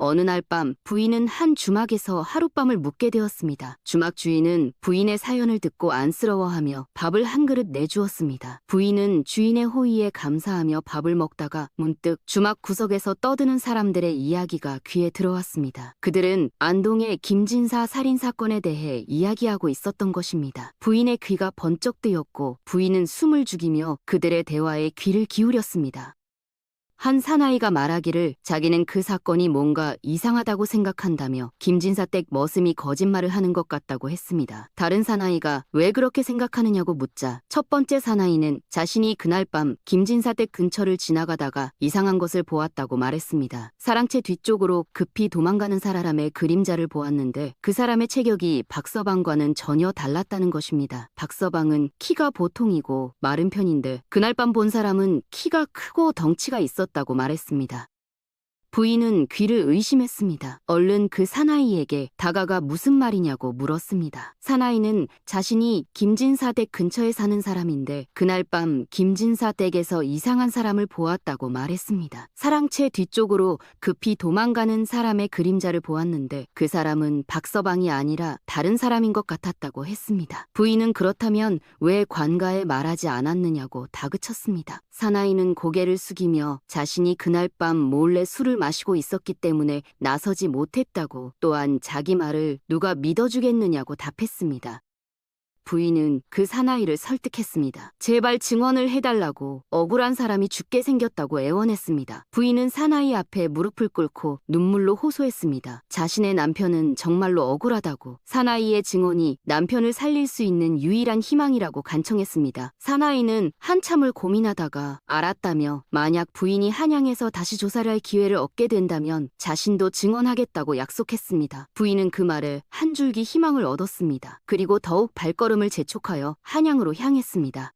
어느 날 밤 부인은 한 주막에서 하룻밤을 묵게 되었습니다. 주막 주인은 부인의 사연을 듣고 안쓰러워하며 밥을 한 그릇 내주었습니다. 부인은 주인의 호의에 감사하며 밥을 먹다가 문득 주막 구석에서 떠드는 사람들의 이야기가 귀에 들어왔습니다. 그들은 안동의 김진사 살인사건에 대해 이야기하고 있었던 것입니다. 부인의 귀가 번쩍 뜨였고 부인은 숨을 죽이며 그들의 대화에 귀를 기울였습니다. 한 사나이가 말하기를 자기는 그 사건이 뭔가 이상하다고 생각한다며 김진사 댁 머슴이 거짓말을 하는 것 같다고 했습니다. 다른 사나이가 왜 그렇게 생각하느냐고 묻자 첫 번째 사나이는 자신이 그날 밤 김진사 댁 근처를 지나가다가 이상한 것을 보았다고 말했습니다. 사랑채 뒤쪽으로 급히 도망가는 사람의 그림자를 보았는데 그 사람의 체격이 박서방과는 전혀 달랐다는 것입니다. 박서방은 키가 보통이고 마른 편인데 그날 밤 본 사람은 키가 크고 덩치가 있었다고 말했습니다. 부인은 귀를 의심했습니다. 얼른 그 사나이에게 다가가 무슨 말이냐고 물었습니다. 사나이는 자신이 김진사 댁 근처에 사는 사람인데 그날 밤 김진사 댁에서 이상한 사람을 보았다고 말했습니다. 사랑채 뒤쪽으로 급히 도망가는 사람의 그림자를 보았는데 그 사람은 박서방이 아니라 다른 사람인 것 같았다고 했습니다. 부인은 그렇다면 왜 관가에 말하지 않았느냐고 다그쳤습니다. 사나이는 고개를 숙이며 자신이 그날 밤 몰래 술을 마시고 있었기 때문에 나서지 못했다고, 또한 자기 말을 누가 믿어주겠느냐고 답했습니다. 부인은 그 사나이를 설득했습니다. 제발 증언을 해달라고, 억울한 사람이 죽게 생겼다고 애원했습니다. 부인은 사나이 앞에 무릎을 꿇고 눈물로 호소했습니다. 자신의 남편은 정말로 억울하다고, 사나이의 증언이 남편을 살릴 수 있는 유일한 희망이라고 간청했습니다. 사나이는 한참을 고민하다가 알았다며 만약 부인이 한양에서 다시 조사를 할 기회를 얻게 된다면 자신도 증언하겠다고 약속했습니다. 부인은 그 말에 한 줄기 희망을 얻었습니다. 그리고 더욱 발걸음을 재촉하여 한양으로 향했습니다.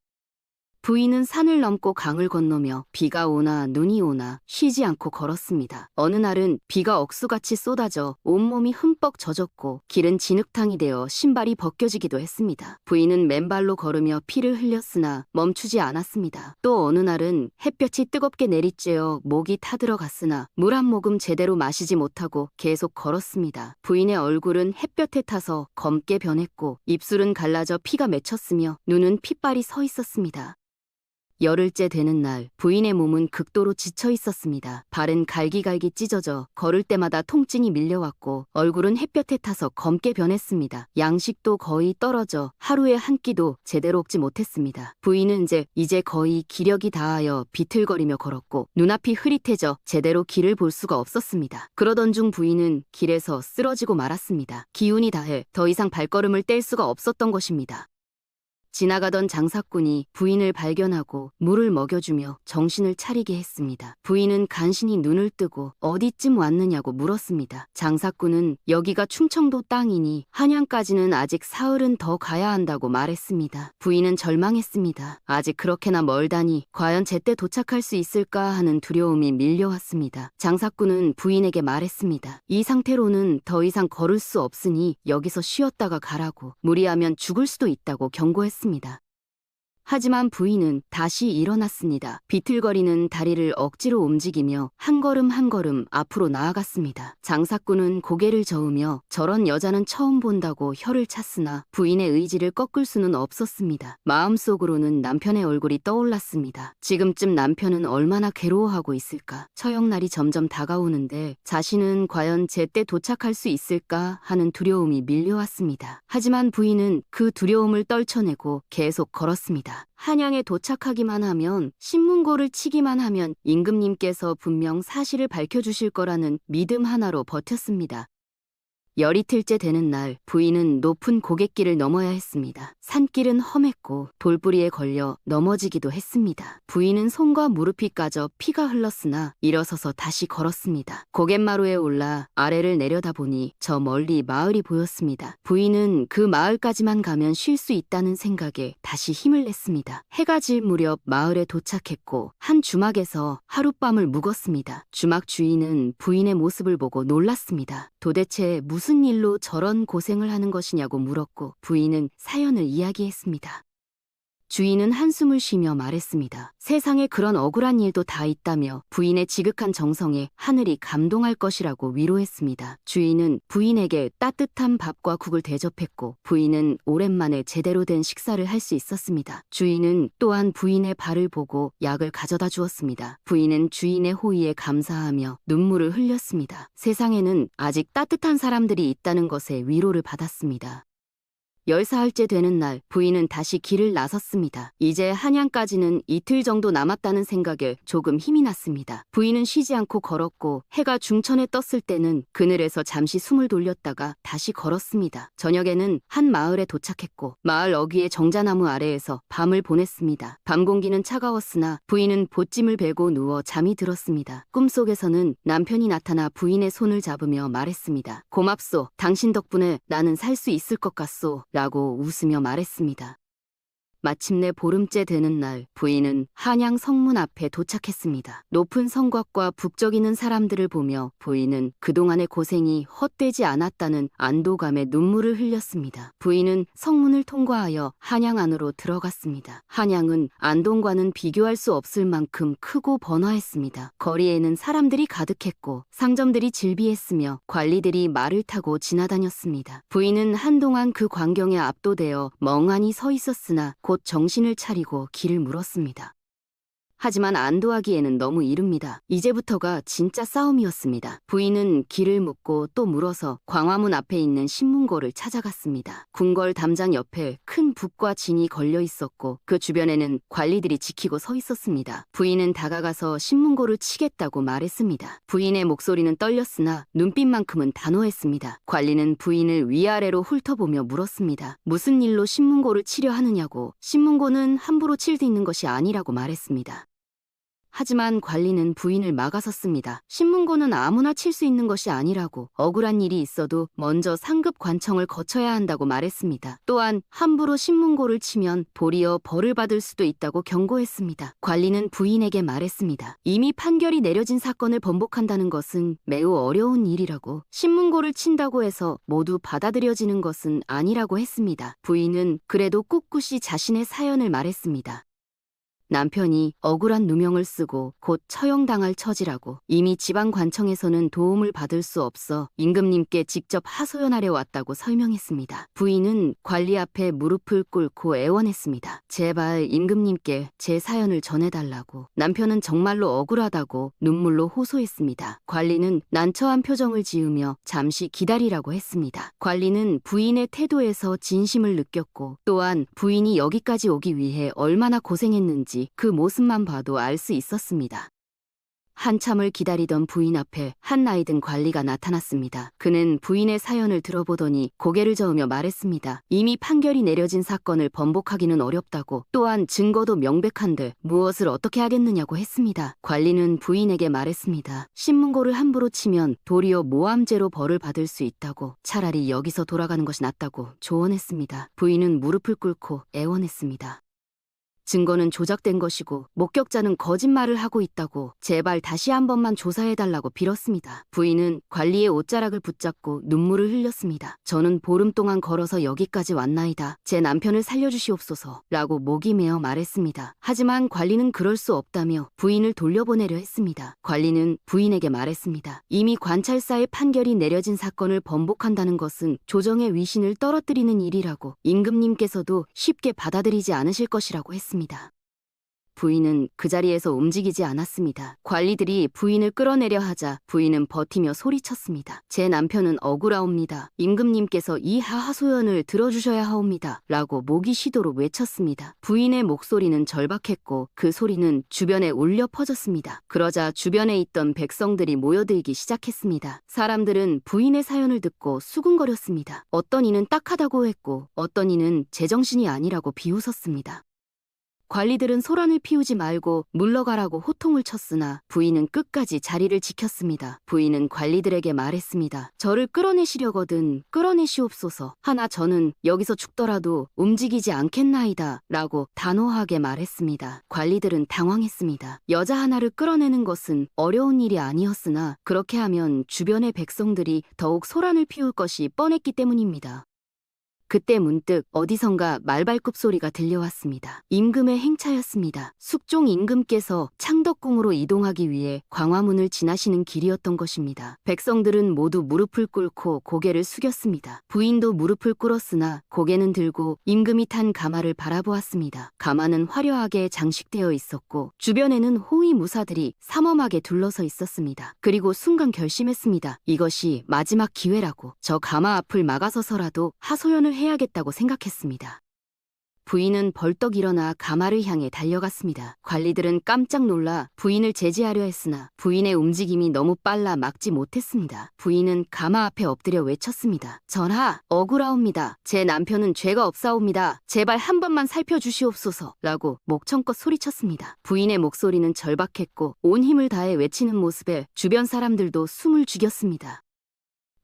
부인은 산을 넘고 강을 건너며 비가 오나 눈이 오나 쉬지 않고 걸었습니다. 어느 날은 비가 억수같이 쏟아져 온몸이 흠뻑 젖었고 길은 진흙탕이 되어 신발이 벗겨지기도 했습니다. 부인은 맨발로 걸으며 피를 흘렸으나 멈추지 않았습니다. 또 어느 날은 햇볕이 뜨겁게 내리쬐어 목이 타들어갔으나 물 한 모금 제대로 마시지 못하고 계속 걸었습니다. 부인의 얼굴은 햇볕에 타서 검게 변했고 입술은 갈라져 피가 맺혔으며 눈은 핏발이 서 있었습니다. 열흘째 되는 날 부인의 몸은 극도로 지쳐 있었습니다. 발은 갈기갈기 찢어져 걸을 때마다 통증이 밀려왔고 얼굴은 햇볕에 타서 검게 변했습니다. 양식도 거의 떨어져 하루에 한 끼도 제대로 먹지 못했습니다. 부인은 이제 거의 기력이 다하여 비틀거리며 걸었고 눈앞이 흐릿해져 제대로 길을 볼 수가 없었습니다. 그러던 중 부인은 길에서 쓰러지고 말았습니다. 기운이 다해 더 이상 발걸음을 뗄 수가 없었던 것입니다. 지나가던 장사꾼이 부인을 발견하고 물을 먹여주며 정신을 차리게 했습니다. 부인은 간신히 눈을 뜨고 어디쯤 왔느냐고 물었습니다. 장사꾼은 여기가 충청도 땅이니 한양까지는 아직 사흘은 더 가야 한다고 말했습니다. 부인은 절망했습니다. 아직 그렇게나 멀다니 과연 제때 도착할 수 있을까 하는 두려움이 밀려왔습니다. 장사꾼은 부인에게 말했습니다. 이 상태로는 더 이상 걸을 수 없으니 여기서 쉬었다가 가라고, 무리하면 죽을 수도 있다고 경고했습니다. 하지만 부인은 다시 일어났습니다. 비틀거리는 다리를 억지로 움직이며 한 걸음 한 걸음 앞으로 나아갔습니다. 장사꾼은 고개를 저으며 저런 여자는 처음 본다고 혀를 찼으나 부인의 의지를 꺾을 수는 없었습니다. 마음속으로는 남편의 얼굴이 떠올랐습니다. 지금쯤 남편은 얼마나 괴로워하고 있을까? 처형날이 점점 다가오는데 자신은 과연 제때 도착할 수 있을까 하는 두려움이 밀려왔습니다. 하지만 부인은 그 두려움을 떨쳐내고 계속 걸었습니다. 한양에 도착하기만 하면, 신문고를 치기만 하면 임금님께서 분명 사실을 밝혀주실 거라는 믿음 하나로 버텼습니다. 열이틀째 되는 날 부인은 높은 고갯길을 넘어야 했습니다. 산길은 험했고 돌부리에 걸려 넘어지기도 했습니다. 부인은 손과 무릎이 까져 피가 흘렀으나 일어서서 다시 걸었습니다. 고갯마루에 올라 아래를 내려다보니 저 멀리 마을이 보였습니다. 부인은 그 마을까지만 가면 쉴 수 있다는 생각에 다시 힘을 냈습니다. 해가 질 무렵 마을에 도착했고 한 주막에서 하룻밤을 묵었습니다. 주막 주인은 부인의 모습을 보고 놀랐습니다. 도대체 무슨 일로 저런 고생을 하는 것이냐고 물었고 부인은 사연을 이야기했습니다. 주인은 한숨을 쉬며 말했습니다. 세상에 그런 억울한 일도 다 있다며 부인의 지극한 정성에 하늘이 감동할 것이라고 위로했습니다. 주인은 부인에게 따뜻한 밥과 국을 대접했고 부인은 오랜만에 제대로 된 식사를 할 수 있었습니다. 주인은 또한 부인의 발을 보고 약을 가져다 주었습니다. 부인은 주인의 호의에 감사하며 눈물을 흘렸습니다. 세상에는 아직 따뜻한 사람들이 있다는 것에 위로를 받았습니다. 10사흘째 되는 날 부인은 다시 길을 나섰습니다. 이제 한양까지는 이틀 정도 남았다는 생각에 조금 힘이 났습니다. 부인은 쉬지 않고 걸었고 해가 중천에 떴을 때는 그늘에서 잠시 숨을 돌렸다가 다시 걸었습니다. 저녁에는 한 마을에 도착했고 마을 어귀의 정자나무 아래에서 밤을 보냈습니다. 밤 공기는 차가웠으나 부인은 보찜을 베고 누워 잠이 들었습니다. 꿈속에서는 남편이 나타나 부인의 손을 잡으며 말했습니다. 고맙소. 당신 덕분에 나는 살 수 있을 것 같소. 라고 웃으며 말했습니다. 마침내 보름째 되는 날 부인은 한양 성문 앞에 도착했습니다. 높은 성곽과 북적이는 사람들을 보며 부인은 그동안의 고생이 헛되지 않았다는 안도감에 눈물을 흘렸습니다. 부인은 성문을 통과하여 한양 안으로 들어갔습니다. 한양은 안동과는 비교할 수 없을 만큼 크고 번화했습니다. 거리에는 사람들이 가득했고 상점들이 즐비했으며 관리들이 말을 타고 지나다녔습니다. 부인은 한동안 그 광경에 압도되어 멍하니 서 있었으나 곧 정신을 차리고 길을 물었습니다. 하지만 안도하기에는 너무 이릅니다. 이제부터가 진짜 싸움이었습니다. 부인은 길을 묻고 또 물어서 광화문 앞에 있는 신문고를 찾아갔습니다. 궁궐 담장 옆에 큰 붓과 진이 걸려 있었고 그 주변에는 관리들이 지키고 서 있었습니다. 부인은 다가가서 신문고를 치겠다고 말했습니다. 부인의 목소리는 떨렸으나 눈빛만큼은 단호했습니다. 관리는 부인을 위아래로 훑어보며 물었습니다. 무슨 일로 신문고를 치려 하느냐고. 신문고는 함부로 칠 수 있는 것이 아니라고 말했습니다. 하지만 관리는 부인을 막아섰습니다. 신문고는 아무나 칠 수 있는 것이 아니라고, 억울한 일이 있어도 먼저 상급 관청을 거쳐야 한다고 말했습니다. 또한 함부로 신문고를 치면 도리어 벌을 받을 수도 있다고 경고했습니다. 관리는 부인에게 말했습니다. 이미 판결이 내려진 사건을 번복한다는 것은 매우 어려운 일이라고, 신문고를 친다고 해서 모두 받아들여지는 것은 아니라고 했습니다. 부인은 그래도 꿋꿋이 자신의 사연을 말했습니다. 남편이 억울한 누명을 쓰고 곧 처형당할 처지라고, 이미 지방관청에서는 도움을 받을 수 없어 임금님께 직접 하소연하려 왔다고 설명했습니다. 부인은 관리 앞에 무릎을 꿇고 애원했습니다. 제발 임금님께 제 사연을 전해달라고. 남편은 정말로 억울하다고 눈물로 호소했습니다. 관리는 난처한 표정을 지으며 잠시 기다리라고 했습니다. 관리는 부인의 태도에서 진심을 느꼈고 또한 부인이 여기까지 오기 위해 얼마나 고생했는지 그 모습만 봐도 알 수 있었습니다. 한참을 기다리던 부인 앞에 한 나이 든 관리가 나타났습니다. 그는 부인의 사연을 들어보더니 고개를 저으며 말했습니다. 이미 판결이 내려진 사건을 번복하기는 어렵다고, 또한 증거도 명백한데 무엇을 어떻게 하겠느냐고 했습니다. 관리는 부인에게 말했습니다. 신문고를 함부로 치면 도리어 모함죄로 벌을 받을 수 있다고, 차라리 여기서 돌아가는 것이 낫다고 조언했습니다. 부인은 무릎을 꿇고 애원했습니다. 증거는 조작된 것이고 목격자는 거짓말을 하고 있다고, 제발 다시 한 번만 조사해달라고 빌었습니다. 부인은 관리의 옷자락을 붙잡고 눈물을 흘렸습니다. 저는 보름 동안 걸어서 여기까지 왔나이다. 제 남편을 살려주시옵소서 라고 목이 메어 말했습니다. 하지만 관리는 그럴 수 없다며 부인을 돌려보내려 했습니다. 관리는 부인에게 말했습니다. 이미 관찰사의 판결이 내려진 사건을 번복한다는 것은 조정의 위신을 떨어뜨리는 일이라고, 임금님께서도 쉽게 받아들이지 않으실 것이라고 했습니다. 부인은 그 자리에서 움직이지 않았습니다. 관리들이 부인을 끌어내려 하자 부인은 버티며 소리쳤습니다. 제 남편은 억울하옵니다. 임금님께서 이 하소연을 들어주셔야 하옵니다. 라고 목이 쉬도록 외쳤습니다. 부인의 목소리는 절박했고 그 소리는 주변에 울려 퍼졌습니다. 그러자 주변에 있던 백성들이 모여들기 시작했습니다. 사람들은 부인의 사연을 듣고 수군거렸습니다. 어떤 이는 딱하다고 했고 어떤 이는 제정신이 아니라고 비웃었습니다. 관리들은 소란을 피우지 말고 물러가라고 호통을 쳤으나 부인은 끝까지 자리를 지켰습니다. 부인은 관리들에게 말했습니다. 저를 끌어내시려거든 끌어내시옵소서. 하나 저는 여기서 죽더라도 움직이지 않겠나이다 라고 단호하게 말했습니다. 관리들은 당황했습니다. 여자 하나를 끌어내는 것은 어려운 일이 아니었으나 그렇게 하면 주변의 백성들이 더욱 소란을 피울 것이 뻔했기 때문입니다. 그때 문득 어디선가 말발굽 소리가 들려왔습니다. 임금의 행차였습니다. 숙종 임금께서 창덕궁으로 이동하기 위해 광화문을 지나시는 길이었던 것입니다. 백성들은 모두 무릎을 꿇고 고개를 숙였습니다. 부인도 무릎을 꿇었으나 고개는 들고 임금이 탄 가마를 바라보았습니다. 가마는 화려하게 장식되어 있었고 주변에는 호위 무사들이 삼엄하게 둘러서 있었습니다. 그리고 순간 결심했습니다. 이것이 마지막 기회라고. 저 가마 앞을 막아서서라도 하소연을 해야겠다고 생각했습니다. 부인은 벌떡 일어나 가마를 향해 달려갔습니다. 관리들은 깜짝 놀라 부인을 제지하려 했으나 부인의 움직임이 너무 빨라 막지 못했습니다. 부인은 가마 앞에 엎드려 외쳤습니다. 전하, 억울하옵니다. 제 남편은 죄가 없사옵니다. 제발 한 번만 살펴주시옵소서 라고 목청껏 소리쳤습니다. 부인의 목소리는 절박했고 온 힘을 다해 외치는 모습에 주변 사람들도 숨을 죽였습니다.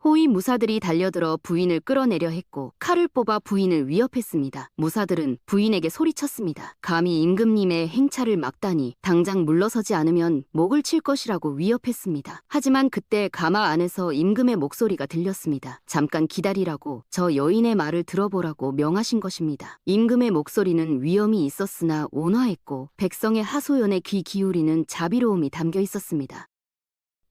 호위 무사들이 달려들어 부인을 끌어내려 했고 칼을 뽑아 부인을 위협했습니다. 무사들은 부인에게 소리쳤습니다. 감히 임금님의 행차를 막다니 당장 물러서지 않으면 목을 칠 것이라고 위협했습니다. 하지만 그때 가마 안에서 임금의 목소리가 들렸습니다. 잠깐 기다리라고, 저 여인의 말을 들어보라고 명하신 것입니다. 임금의 목소리는 위엄이 있었으나 온화했고 백성의 하소연에 귀 기울이는 자비로움이 담겨 있었습니다.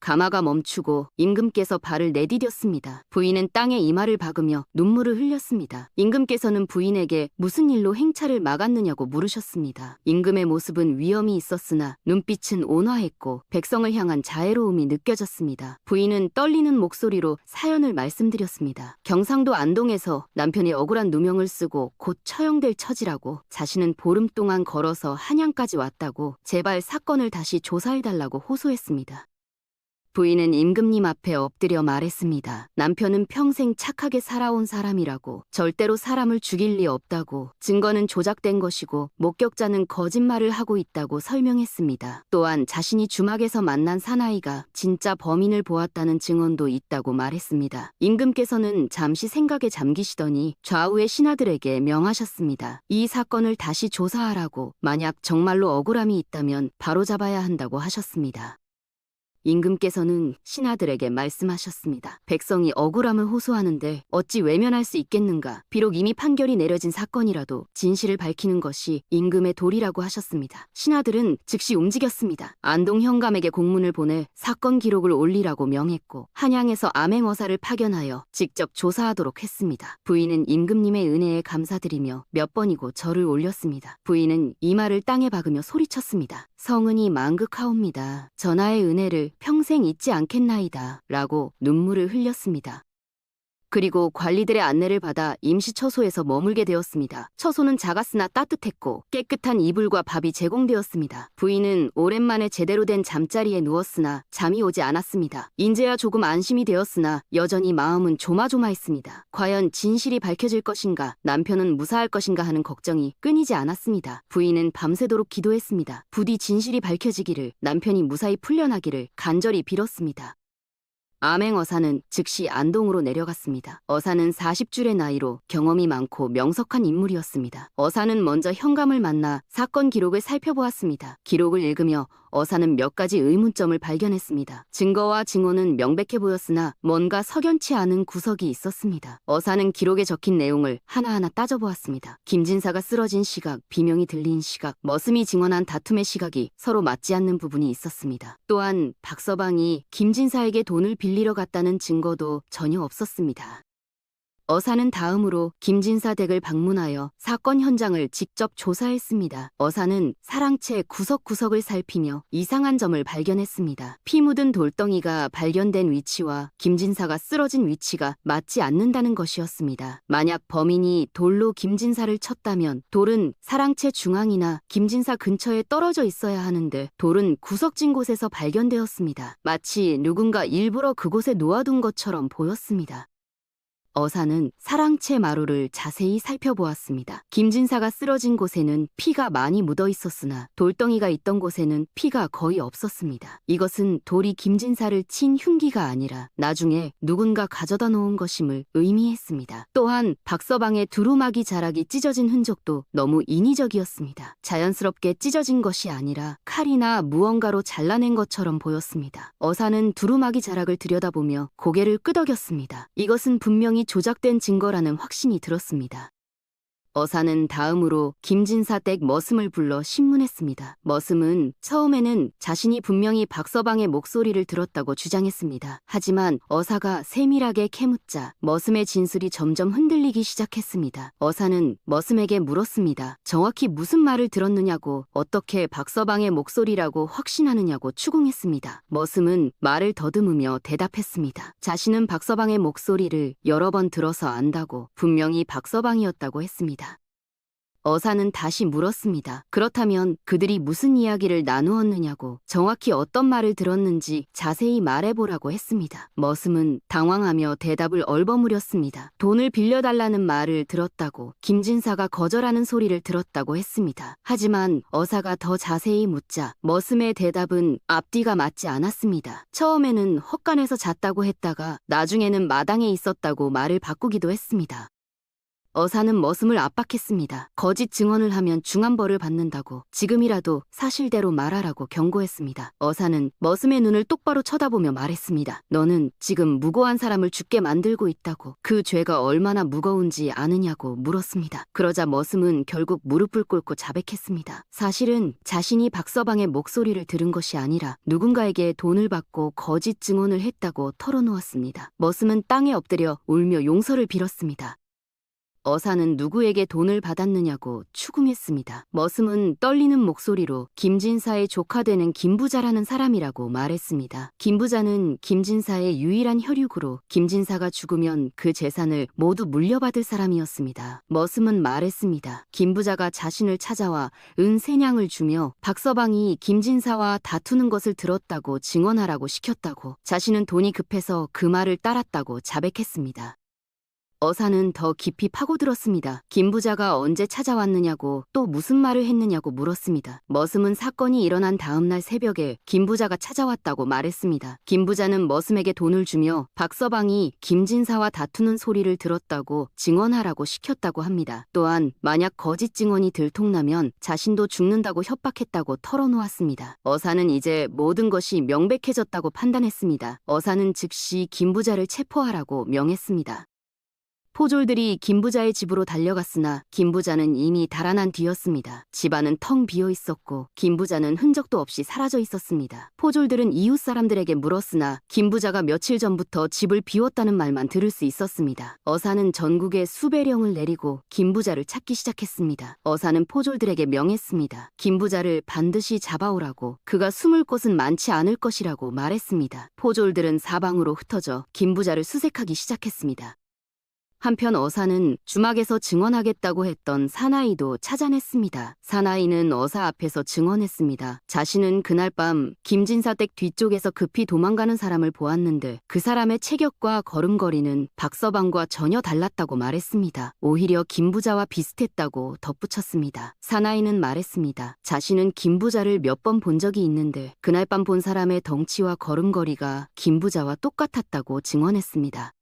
가마가 멈추고 임금께서 발을 내디뎠습니다. 부인은 땅에 이마를 박으며 눈물을 흘렸습니다. 임금께서는 부인에게 무슨 일로 행차를 막았느냐고 물으셨습니다. 임금의 모습은 위험이 있었으나 눈빛은 온화했고 백성을 향한 자애로움이 느껴졌습니다. 부인은 떨리는 목소리로 사연을 말씀드렸습니다. 경상도 안동에서 남편이 억울한 누명을 쓰고 곧 처형될 처지라고, 자신은 보름 동안 걸어서 한양까지 왔다고, 제발 사건을 다시 조사해달라고 호소했습니다. 부인은 임금님 앞에 엎드려 말했습니다. 남편은 평생 착하게 살아온 사람이라고, 절대로 사람을 죽일 리 없다고, 증거는 조작된 것이고 목격자는 거짓말을 하고 있다고 설명했습니다. 또한 자신이 주막에서 만난 사나이가 진짜 범인을 보았다는 증언도 있다고 말했습니다. 임금께서는 잠시 생각에 잠기시더니 좌우의 신하들에게 명하셨습니다. 이 사건을 다시 조사하라고, 만약 정말로 억울함이 있다면 바로잡아야 한다고 하셨습니다. 임금께서는 신하들에게 말씀하셨습니다. 백성이 억울함을 호소하는데 어찌 외면할 수 있겠는가. 비록 이미 판결이 내려진 사건이라도 진실을 밝히는 것이 임금의 도리라고 하셨습니다. 신하들은 즉시 움직였습니다. 안동 현감에게 공문을 보내 사건 기록을 올리라고 명했고, 한양에서 암행어사를 파견하여 직접 조사하도록 했습니다. 부인은 임금님의 은혜에 감사드리며 몇 번이고 절을 올렸습니다. 부인은 이마를 땅에 박으며 소리쳤습니다. 성은이 만극하옵니다. 전하의 은혜를 평생 잊지 않겠나이다. 라고 눈물을 흘렸습니다. 그리고 관리들의 안내를 받아 임시 처소에서 머물게 되었습니다. 처소는 작았으나 따뜻했고 깨끗한 이불과 밥이 제공되었습니다. 부인은 오랜만에 제대로 된 잠자리에 누웠으나 잠이 오지 않았습니다. 인제야 조금 안심이 되었으나 여전히 마음은 조마조마했습니다. 과연 진실이 밝혀질 것인가, 남편은 무사할 것인가 하는 걱정이 끊이지 않았습니다. 부인은 밤새도록 기도했습니다. 부디 진실이 밝혀지기를, 남편이 무사히 풀려나기를 간절히 빌었습니다. 암행어사는 즉시 안동으로 내려갔습니다. 어사는 40줄의 나이로 경험이 많고 명석한 인물이었습니다. 어사는 먼저 현감을 만나 사건 기록을 살펴보았습니다. 기록을 읽으며 어사는 몇 가지 의문점을 발견했습니다. 증거와 증언은 명백해 보였으나 뭔가 석연치 않은 구석이 있었습니다. 어사는 기록에 적힌 내용을 하나하나 따져보았습니다. 김진사가 쓰러진 시각, 비명이 들린 시각, 머슴이 증언한 다툼의 시각이 서로 맞지 않는 부분이 있었습니다. 또한 박서방이 김진사에게 돈을 빌리러 갔다는 증거도 전혀 없었습니다. 어사는 다음으로 김진사 댁을 방문하여 사건 현장을 직접 조사했습니다. 어사는 사랑채 구석구석을 살피며 이상한 점을 발견했습니다. 피 묻은 돌덩이가 발견된 위치와 김진사가 쓰러진 위치가 맞지 않는다는 것이었습니다. 만약 범인이 돌로 김진사를 쳤다면 돌은 사랑채 중앙이나 김진사 근처에 떨어져 있어야 하는데 돌은 구석진 곳에서 발견되었습니다. 마치 누군가 일부러 그곳에 놓아둔 것처럼 보였습니다. 어사는 사랑채 마루를 자세히 살펴보았습니다. 김진사가 쓰러진 곳에는 피가 많이 묻어 있었으나 돌덩이가 있던 곳에는 피가 거의 없었습니다. 이것은 돌이 김진사를 친 흉기가 아니라 나중에 누군가 가져다 놓은 것임을 의미했습니다. 또한 박서방의 두루마기 자락이 찢어진 흔적도 너무 인위적이었습니다. 자연스럽게 찢어진 것이 아니라 칼이나 무언가로 잘라낸 것처럼 보였습니다. 어사는 두루마기 자락을 들여다보며 고개를 끄덕였습니다. 이것은 분명히 조작된 증거라는 확신이 들었습니다. 어사는 다음으로 김진사 댁 머슴을 불러 신문했습니다. 머슴은 처음에는 자신이 분명히 박서방의 목소리를 들었다고 주장했습니다. 하지만 어사가 세밀하게 캐묻자 머슴의 진술이 점점 흔들리기 시작했습니다. 어사는 머슴에게 물었습니다. 정확히 무슨 말을 들었느냐고, 어떻게 박서방의 목소리라고 확신하느냐고 추궁했습니다. 머슴은 말을 더듬으며 대답했습니다. 자신은 박서방의 목소리를 여러 번 들어서 안다고, 분명히 박서방이었다고 했습니다. 어사는 다시 물었습니다. 그렇다면 그들이 무슨 이야기를 나누었느냐고, 정확히 어떤 말을 들었는지 자세히 말해보라고 했습니다. 머슴은 당황하며 대답을 얼버무렸습니다. 돈을 빌려달라는 말을 들었다고, 김진사가 거절하는 소리를 들었다고 했습니다. 하지만 어사가 더 자세히 묻자 머슴의 대답은 앞뒤가 맞지 않았습니다. 처음에는 헛간에서 잤다고 했다가 나중에는 마당에 있었다고 말을 바꾸기도 했습니다. 어사는 머슴을 압박했습니다. 거짓 증언을 하면 중한벌을 받는다고 지금이라도 사실대로 말하라고 경고했습니다. 어사는 머슴의 눈을 똑바로 쳐다보며 말했습니다. 너는 지금 무고한 사람을 죽게 만들고 있다고. 그 죄가 얼마나 무거운지 아느냐고 물었습니다. 그러자 머슴은 결국 무릎을 꿇고 자백했습니다. 사실은 자신이 박서방의 목소리를 들은 것이 아니라 누군가에게 돈을 받고 거짓 증언을 했다고 털어놓았습니다. 머슴은 땅에 엎드려 울며 용서를 빌었습니다. 어사는 누구에게 돈을 받았느냐고 추궁했습니다. 머슴은 떨리는 목소리로 김진사의 조카 되는 김부자라는 사람이라고 말했습니다. 김부자는 김진사의 유일한 혈육으로 김진사가 죽으면 그 재산을 모두 물려받을 사람이었습니다. 머슴은 말했습니다. 김부자가 자신을 찾아와 은 3냥을 주며 박서방이 김진사와 다투는 것을 들었다고 증언하라고 시켰다고. 자신은 돈이 급해서 그 말을 따랐다고 자백했습니다. 어사는 더 깊이 파고들었습니다. 김부자가 언제 찾아왔느냐고 또 무슨 말을 했느냐고 물었습니다. 머슴은 사건이 일어난 다음날 새벽에 김부자가 찾아왔다고 말했습니다. 김부자는 머슴에게 돈을 주며 박서방이 김진사와 다투는 소리를 들었다고 증언하라고 시켰다고 합니다. 또한 만약 거짓 증언이 들통나면 자신도 죽는다고 협박했다고 털어놓았습니다. 어사는 이제 모든 것이 명백해졌다고 판단했습니다. 어사는 즉시 김부자를 체포하라고 명했습니다. 포졸들이 김부자의 집으로 달려갔으나 김부자는 이미 달아난 뒤였습니다. 집안은 텅 비어 있었고 김부자는 흔적도 없이 사라져 있었습니다. 포졸들은 이웃 사람들에게 물었으나 김부자가 며칠 전부터 집을 비웠다는 말만 들을 수 있었습니다. 어사는 전국에 수배령을 내리고 김부자를 찾기 시작했습니다. 어사는 포졸들에게 명했습니다. 김부자를 반드시 잡아오라고. 그가 숨을 곳은 많지 않을 것이라고 말했습니다. 포졸들은 사방으로 흩어져 김부자를 수색하기 시작했습니다. 한편 어사는 주막에서 증언하겠다고 했던 사나이도 찾아냈습니다. 사나이는 어사 앞에서 증언했습니다. 자신은 그날 밤 김진사 댁 뒤쪽에서 급히 도망가는 사람을 보았는데 그 사람의 체격과 걸음걸이는 박서방과 전혀 달랐다고 말했습니다. 오히려 김부자와 비슷했다고 덧붙였습니다. 사나이는 말했습니다. 자신은 김부자를 몇 번 본 적이 있는데 그날 밤 본 사람의 덩치와 걸음걸이가 김부자와 똑같았다고 증언했습니다.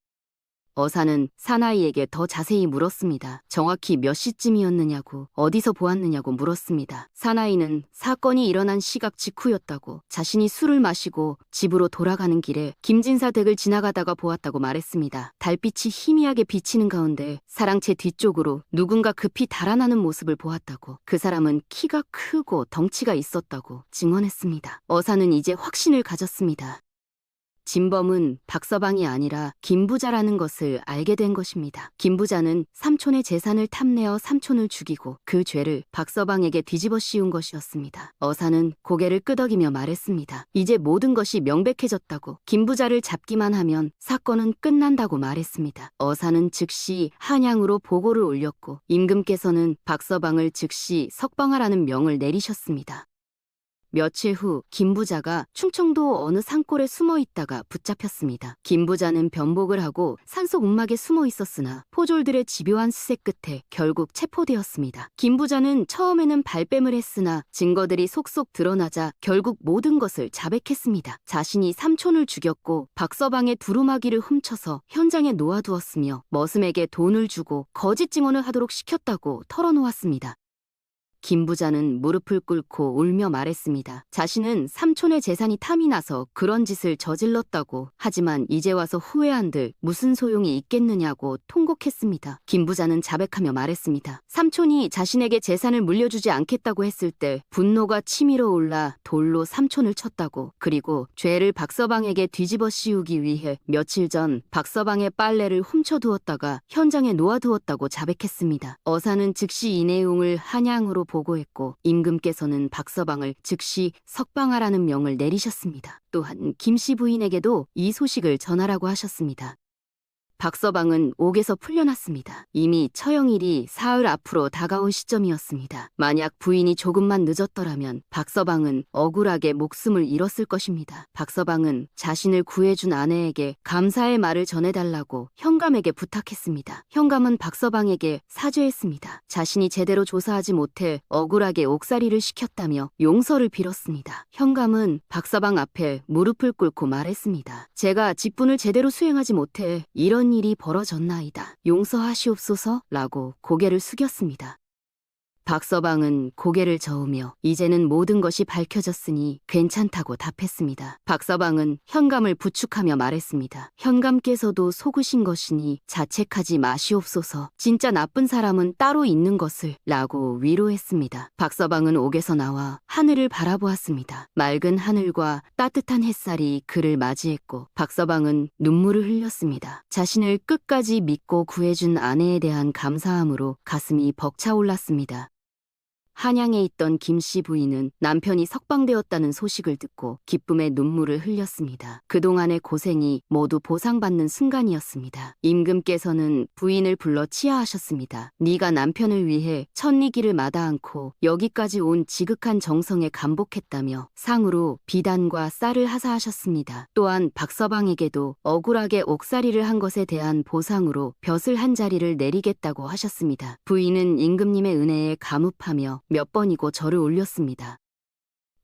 어사는 사나이에게 더 자세히 물었습니다. 정확히 몇 시쯤이었느냐고, 어디서 보았느냐고 물었습니다. 사나이는 사건이 일어난 시각 직후였다고, 자신이 술을 마시고 집으로 돌아가는 길에 김진사 댁을 지나가다가 보았다고 말했습니다. 달빛이 희미하게 비치는 가운데 사랑채 뒤쪽으로 누군가 급히 달아나는 모습을 보았다고, 그 사람은 키가 크고 덩치가 있었다고 증언했습니다. 어사는 이제 확신을 가졌습니다. 진범은 박서방이 아니라 김부자라는 것을 알게 된 것입니다. 김부자는 삼촌의 재산을 탐내어 삼촌을 죽이고 그 죄를 박서방에게 뒤집어 씌운 것이었습니다. 어사는 고개를 끄덕이며 말했습니다. 이제 모든 것이 명백해졌다고. 김부자를 잡기만 하면 사건은 끝난다고 말했습니다. 어사는 즉시 한양으로 보고를 올렸고 임금께서는 박서방을 즉시 석방하라는 명을 내리셨습니다. 며칠 후 김부자가 충청도 어느 산골에 숨어 있다가 붙잡혔습니다. 김부자는 변복을 하고 산속 움막에 숨어 있었으나 포졸들의 집요한 수색 끝에 결국 체포되었습니다. 김부자는 처음에는 발뺌을 했으나 증거들이 속속 드러나자 결국 모든 것을 자백했습니다. 자신이 삼촌을 죽였고 박서방의 두루마기를 훔쳐서 현장에 놓아두었으며 머슴에게 돈을 주고 거짓 증언을 하도록 시켰다고 털어놓았습니다. 김부자는 무릎을 꿇고 울며 말했습니다. 자신은 삼촌의 재산이 탐이 나서 그런 짓을 저질렀다고. 하지만 이제 와서 후회한들 무슨 소용이 있겠느냐고 통곡했습니다. 김부자는 자백하며 말했습니다. 삼촌이 자신에게 재산을 물려주지 않겠다고 했을 때 분노가 치밀어 올라 돌로 삼촌을 쳤다고. 그리고 죄를 박서방에게 뒤집어 씌우기 위해 며칠 전 박서방의 빨래를 훔쳐두었다가 현장에 놓아두었다고 자백했습니다. 어사는 즉시 이 내용을 한양으로 보고했고 임금께서는 박서방을 즉시 석방하라는 명을 내리셨습니다. 또한 김씨 부인에게도 이 소식을 전하라고 하셨습니다. 박서방은 옥에서 풀려났습니다. 이미 처형일이 사흘 앞으로 다가온 시점이었습니다. 만약 부인이 조금만 늦었더라면 박서방은 억울하게 목숨을 잃었을 것입니다. 박서방은 자신을 구해준 아내에게 감사의 말을 전해달라고 현감에게 부탁했습니다. 현감은 박서방에게 사죄했습니다. 자신이 제대로 조사하지 못해 억울하게 옥살이를 시켰다며 용서를 빌었습니다. 현감은 박서방 앞에 무릎을 꿇고 말했습니다. 제가 직분을 제대로 수행하지 못해 이런 나쁜 일이 벌어졌나이다. 용서하시옵소서 라고 고개를 숙였습니다. 박서방은 고개를 저으며 이제는 모든 것이 밝혀졌으니 괜찮다고 답했습니다. 박서방은 현감을 부축하며 말했습니다. 현감께서도 속으신 것이니 자책하지 마시옵소서. 진짜 나쁜 사람은 따로 있는 것을 라고 위로했습니다. 박서방은 옥에서 나와 하늘을 바라보았습니다. 맑은 하늘과 따뜻한 햇살이 그를 맞이했고 박서방은 눈물을 흘렸습니다. 자신을 끝까지 믿고 구해준 아내에 대한 감사함으로 가슴이 벅차올랐습니다. 한양에 있던 김씨 부인은 남편이 석방되었다는 소식을 듣고 기쁨의 눈물을 흘렸습니다. 그동안의 고생이 모두 보상받는 순간이었습니다. 임금께서는 부인을 불러 치하하셨습니다. 네가 남편을 위해 천리길을 마다 않고 여기까지 온 지극한 정성에 감복했다며 상으로 비단과 쌀을 하사하셨습니다. 또한 박서방에게도 억울하게 옥살이를 한 것에 대한 보상으로 벼슬 한 자리를 내리겠다고 하셨습니다. 부인은 임금님의 은혜에 감up하며 몇 번이고 절을 올렸습니다.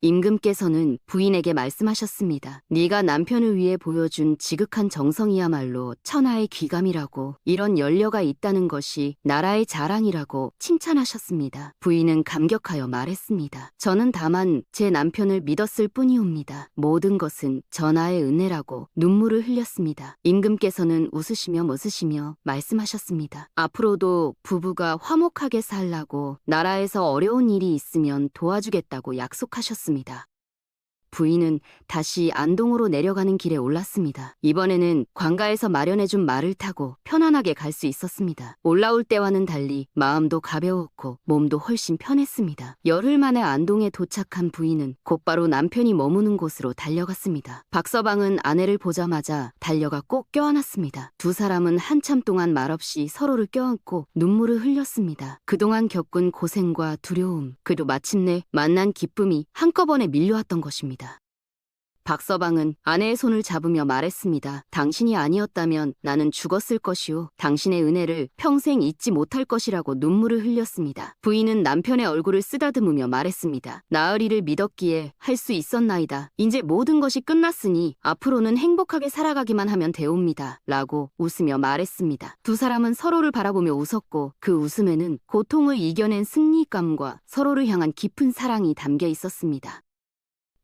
임금께서는 부인에게 말씀하셨습니다. 네가 남편을 위해 보여준 지극한 정성이야말로 천하의 귀감이라고, 이런 연려가 있다는 것이 나라의 자랑이라고 칭찬하셨습니다. 부인은 감격하여 말했습니다. 저는 다만 제 남편을 믿었을 뿐이옵니다. 모든 것은 전하의 은혜라고 눈물을 흘렸습니다. 임금께서는 웃으시며 말씀하셨습니다. 앞으로도 부부가 화목하게 살라고 나라에서 어려운 일이 있으면 도와주겠다고 약속하셨습니다. 부인은 다시 안동으로 내려가는 길에 올랐습니다. 이번에는 관가에서 마련해준 말을 타고 편안하게 갈 수 있었습니다. 올라올 때와는 달리 마음도 가벼웠고 몸도 훨씬 편했습니다. 열흘 만에 안동에 도착한 부인은 곧바로 남편이 머무는 곳으로 달려갔습니다. 박서방은 아내를 보자마자 달려가 꼭 껴안았습니다. 두 사람은 한참 동안 말없이 서로를 껴안고 눈물을 흘렸습니다. 그동안 겪은 고생과 두려움, 그리고 마침내 만난 기쁨이 한꺼번에 밀려왔던 것입니다. 박서방은 아내의 손을 잡으며 말했습니다. 당신이 아니었다면 나는 죽었을 것이오. 당신의 은혜를 평생 잊지 못할 것이라고 눈물을 흘렸습니다. 부인은 남편의 얼굴을 쓰다듬으며 말했습니다. 나으리를 믿었기에 할 수 있었나이다. 이제 모든 것이 끝났으니 앞으로는 행복하게 살아가기만 하면 되옵니다. 라고 웃으며 말했습니다. 두 사람은 서로를 바라보며 웃었고 그 웃음에는 고통을 이겨낸 승리감과 서로를 향한 깊은 사랑이 담겨 있었습니다.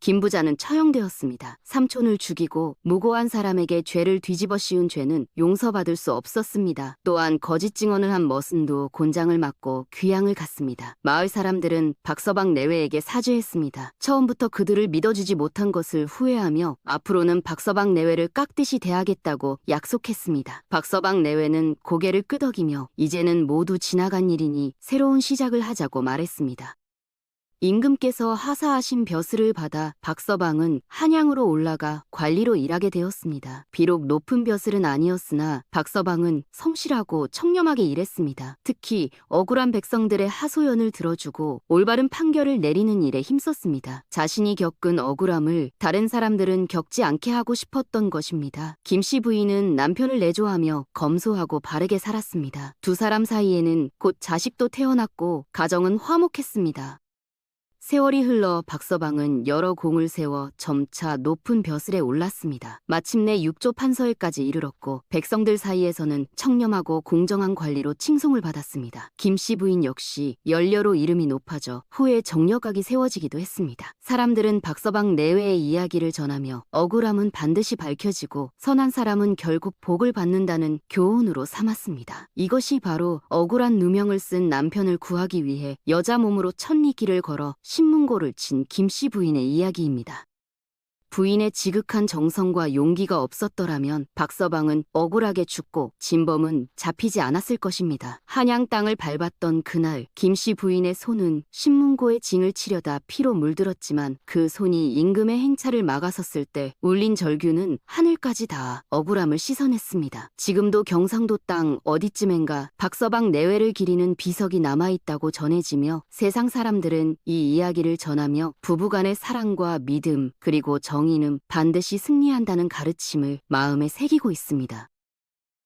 김 부자는 처형되었습니다. 삼촌을 죽이고 무고한 사람에게 죄를 뒤집어 씌운 죄는 용서받을 수 없었습니다. 또한 거짓 증언을 한 머슴도 곤장을 맞고 귀양을 갔습니다. 마을 사람들은 박서방 내외에게 사죄했습니다. 처음부터 그들을 믿어주지 못한 것을 후회하며 앞으로는 박서방 내외를 깍듯이 대하겠다고 약속했습니다. 박서방 내외는 고개를 끄덕이며 이제는 모두 지나간 일이니 새로운 시작을 하자고 말했습니다. 임금께서 하사하신 벼슬을 받아 박서방은 한양으로 올라가 관리로 일하게 되었습니다. 비록 높은 벼슬은 아니었으나 박서방은 성실하고 청렴하게 일했습니다. 특히 억울한 백성들의 하소연을 들어주고 올바른 판결을 내리는 일에 힘썼습니다. 자신이 겪은 억울함을 다른 사람들은 겪지 않게 하고 싶었던 것입니다. 김씨 부인은 남편을 내조하며 검소하고 바르게 살았습니다. 두 사람 사이에는 곧 자식도 태어났고 가정은 화목했습니다. 세월이 흘러 박서방은 여러 공을 세워 점차 높은 벼슬에 올랐습니다. 마침내 육조 판서에까지 이르렀고 백성들 사이에서는 청렴하고 공정한 관리로 칭송을 받았습니다. 김씨 부인 역시 연려로 이름이 높아져 후에 정력각이 세워지기도 했습니다. 사람들은 박서방 내외의 이야기를 전하며 억울함은 반드시 밝혀지고 선한 사람은 결국 복을 받는다는 교훈으로 삼았습니다. 이것이 바로 억울한 누명을 쓴 남편을 구하기 위해 여자 몸으로 천리길을 걸어 신문고를 친 김씨 부인의 이야기입니다. 부인의 지극한 정성과 용기가 없었더라면 박서방은 억울하게 죽고 진범은 잡히지 않았을 것입니다. 한양 땅을 밟았던 그날 김씨 부인의 손은 신문고의 징을 치려다 피로 물들었지만 그 손이 임금의 행차를 막아섰을 때 울린 절규는 하늘까지 닿아 억울함을 씻어냈습니다. 지금도 경상도 땅 어디쯤엔가 박서방 내외를 기리는 비석이 남아있다고 전해지며 세상 사람들은 이 이야기를 전하며 부부간의 사랑과 믿음 그리고 정의는 반드시 승리한다는 가르침을 마음에 새기고 있습니다.